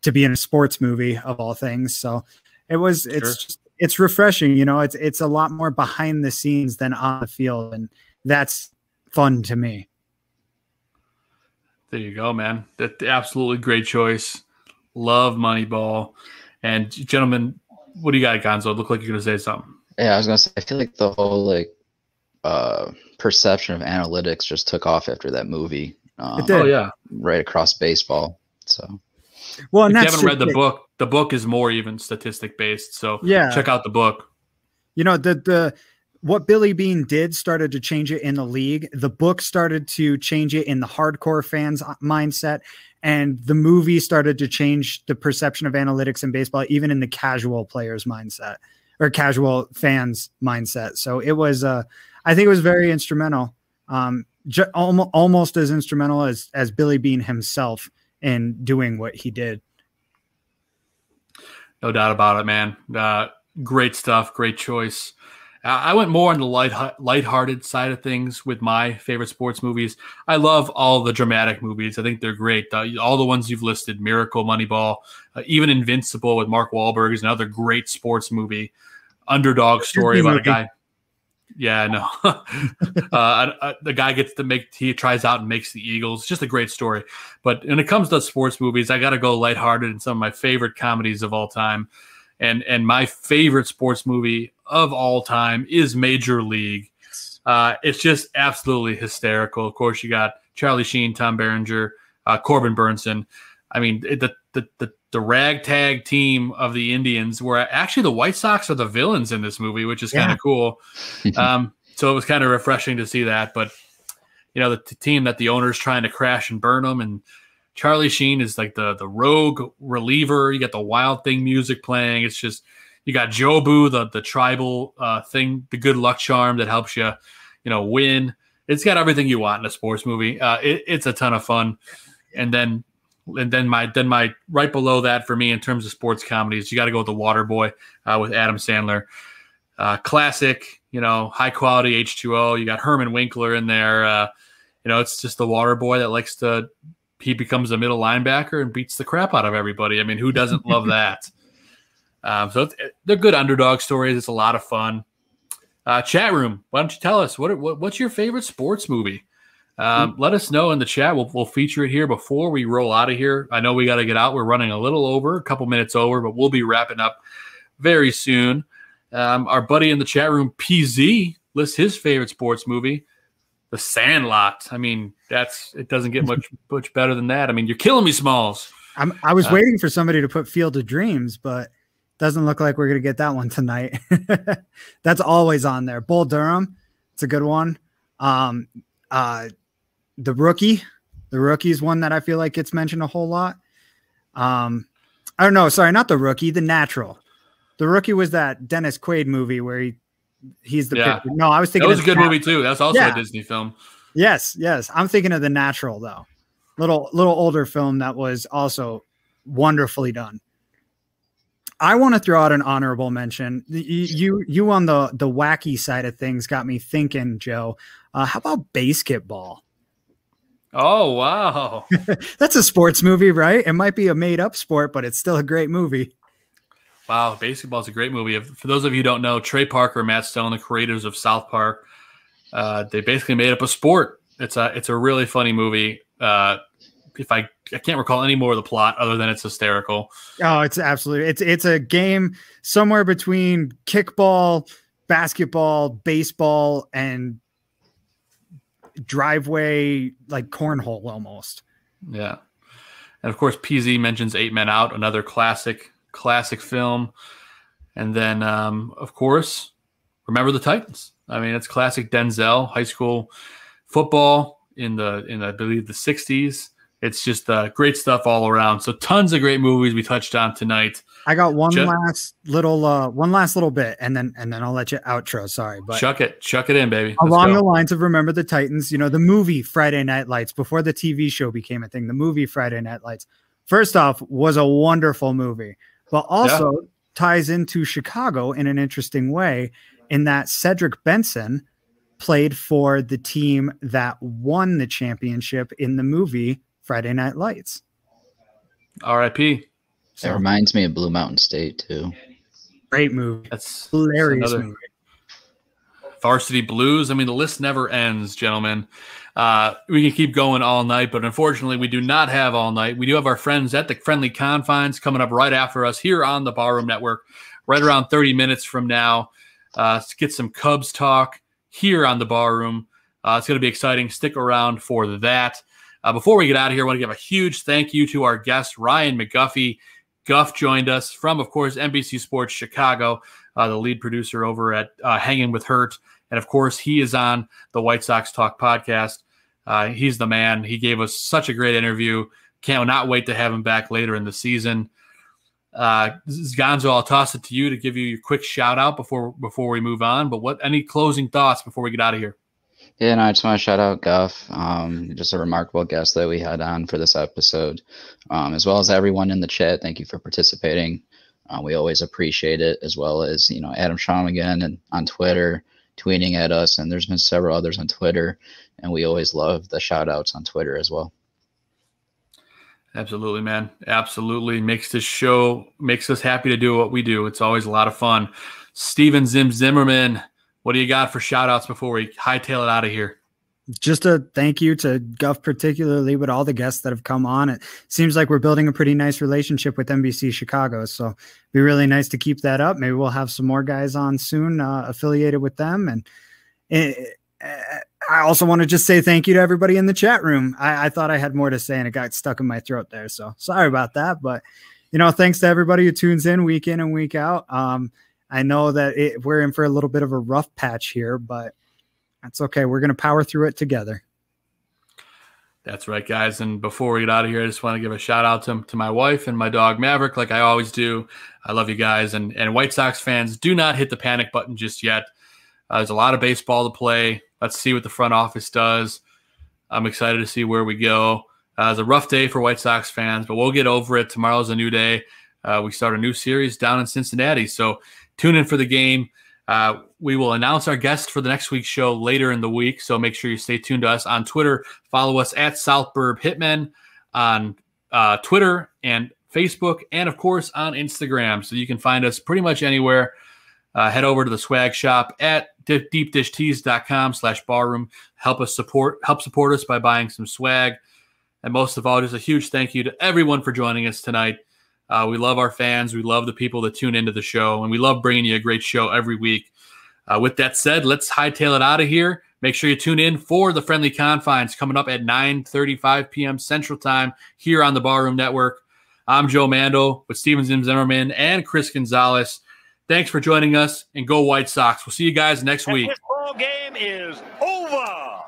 to be in a sports movie of all things. So it's refreshing. It's a lot more behind the scenes than on the field. And that's fun to me. There you go, man. That's absolutely great choice. Love Moneyball. And gentlemen, what do you got, Gonzo? Look like you're going to say something. Yeah, I was going to say, I feel like the whole perception of analytics just took off after that movie. It did. Oh, yeah. Right across baseball. So, well, if you haven't read the book is more even statistic based. So yeah, check out the book. what Billy Beane did started to change it in the league. The book started to change it in the hardcore fans mindset, and the movie started to change the perception of analytics in baseball, even in the casual players mindset or casual fans mindset. So it was, I think it was very instrumental, almost as instrumental as Billy Beane himself in doing what he did. No doubt about it, man. Great stuff. Great choice. I went more on the lighthearted side of things with my favorite sports movies. I love all the dramatic movies. I think they're great. All the ones you've listed, Miracle, Moneyball, even Invincible with Mark Wahlberg is another great sports movie. Underdog story about a guy. Yeah, no. The guy he tries out and makes the Eagles. It's just a great story. But when it comes to sports movies, I got to go lighthearted in some of my favorite comedies of all time. And my favorite sports movie of all time is Major League. It's just absolutely hysterical. Of course, you got Charlie Sheen, Tom Berenger, Corbin Burnson. I mean, the ragtag team of the Indians, where actually the White Sox are the villains in this movie, which is kind of cool. So it was kind of refreshing to see that. But, the team that the owner's trying to crash and burn them, and Charlie Sheen is like the rogue reliever. You got the Wild Thing music playing. It's just, you got Jobu, the tribal thing, the good luck charm that helps you, win. It's got everything you want in a sports movie. It's a ton of fun. And then my right below that for me in terms of sports comedies, you got to go with The Waterboy with Adam Sandler. Classic, high quality H2O. You got Herman Winkler in there. It's just the Waterboy that he becomes a middle linebacker and beats the crap out of everybody. I mean, who doesn't love that? So they're good underdog stories. It's a lot of fun. Chat room, why don't you tell us what's your favorite sports movie? Let us know in the chat. We'll feature it here before we roll out of here. I know we got to get out. We're running a couple minutes over, but we'll be wrapping up very soon. Our buddy in the chat room, PZ, lists his favorite sports movie, The Sandlot. I mean, it doesn't get much better than that. I mean, you're killing me, Smalls. I was waiting for somebody to put Field of Dreams, but doesn't look like we're going to get that one tonight. That's always on there. Bull Durham. It's a good one. The Rookie is one that I feel like gets mentioned a whole lot. I don't know. Sorry, not The Rookie, The Natural. The Rookie was that Dennis Quaid movie where he's the pitcher. No, I was thinking that was a good movie too. That's also a Disney film. Yes. I'm thinking of The Natural though. Little older film that was also wonderfully done. I want to throw out an honorable mention. You on the wacky side of things got me thinking, Joe. How about Basketball? Oh, wow. That's a sports movie, right? It might be a made-up sport, but it's still a great movie. Wow, Basketball is a great movie. For those of you who don't know, Trey Parker and Matt Stone, the creators of South Park, they basically made up a sport. It's a really funny movie. If I can't recall any more of the plot other than it's hysterical. Oh, it's absolutely. It's a game somewhere between kickball, basketball, baseball, and driveway, like cornhole almost. Yeah. And of course, PZ mentions 8 Men Out, another classic film. And then, of course, Remember the Titans. I mean, it's classic Denzel, high school football in I believe the 60s. It's just great stuff all around. So tons of great movies we touched on tonight. I got one last little bit, and then I'll let you outro. Sorry, but chuck it in, baby. Along the lines of Remember the Titans, the movie Friday Night Lights, before the TV show became a thing, the movie Friday Night Lights, first off, was a wonderful movie, but also ties into Chicago in an interesting way, in that Cedric Benson played for the team that won the championship in the movie Friday Night Lights. R.I.P. That reminds me of Blue Mountain State too. Great movie. That's hilarious movie. Varsity Blues. I mean, the list never ends, gentlemen. We can keep going all night, but unfortunately, we do not have all night. We do have our friends at the Friendly Confines coming up right after us here on the Barroom Network, right around 30 minutes from now. Let's get some Cubs talk here on the Barroom. It's going to be exciting. Stick around for that. Before we get out of here, I want to give a huge thank you to our guest, Ryan McGuffey, Guff joined us from, of course, NBC Sports Chicago, the lead producer over at Hangin With Hurt. And, of course, he is on the White Sox Talk podcast. He's the man. He gave us such a great interview. Cannot wait to have him back later in the season. Gonzo, I'll toss it to you to give you your quick shout-out before we move on. But any closing thoughts before we get out of here? Yeah, no, I just want to shout out Guff, just a remarkable guest that we had on for this episode, as well as everyone in the chat. Thank you for participating. We always appreciate it, as well as, Adam Shaw again and on Twitter, tweeting at us, and there's been several others on Twitter, and we always love the shout-outs on Twitter as well. Absolutely, man. Absolutely. Makes us happy to do what we do. It's always a lot of fun. Steven Zimmerman, what do you got for shout-outs before we hightail it out of here? Just a thank you to Guff particularly, but all the guests that have come on. It seems like we're building a pretty nice relationship with NBC Chicago, so it'd be really nice to keep that up. Maybe we'll have some more guys on soon affiliated with them. And I also want to just say thank you to everybody in the chat room. I thought I had more to say, and it got stuck in my throat there, so sorry about that. But, thanks to everybody who tunes in and week out. I know that we're in for a little bit of a rough patch here, but that's okay. We're going to power through it together. That's right, guys. And before we get out of here, I just want to give a shout out to my wife and my dog Maverick, like I always do. I love you guys. And White Sox fans, do not hit the panic button just yet. There's a lot of baseball to play. Let's see what the front office does. I'm excited to see where we go. It's a rough day for White Sox fans, but we'll get over it. Tomorrow's a new day. We start a new series down in Cincinnati. So tune in for the game. We will announce our guest for the next week's show later in the week, so make sure you stay tuned to us on Twitter. Follow us at Southburb Hitmen on Twitter and Facebook, and, of course, on Instagram. So you can find us pretty much anywhere. Head over to the swag shop at deepdishtees.com/barroom. Help support us by buying some swag. And most of all, just a huge thank you to everyone for joining us tonight. We love our fans. We love the people that tune into the show, and we love bringing you a great show every week. With that said, let's hightail it out of here. Make sure you tune in for the Friendly Confines coming up at 9:35 p.m. Central Time here on the Barroom Network. I'm Joe Mandel with Steven Zimmerman and Chris Gonzalez. Thanks for joining us, and go White Sox. We'll see you guys next week. This ball game is over.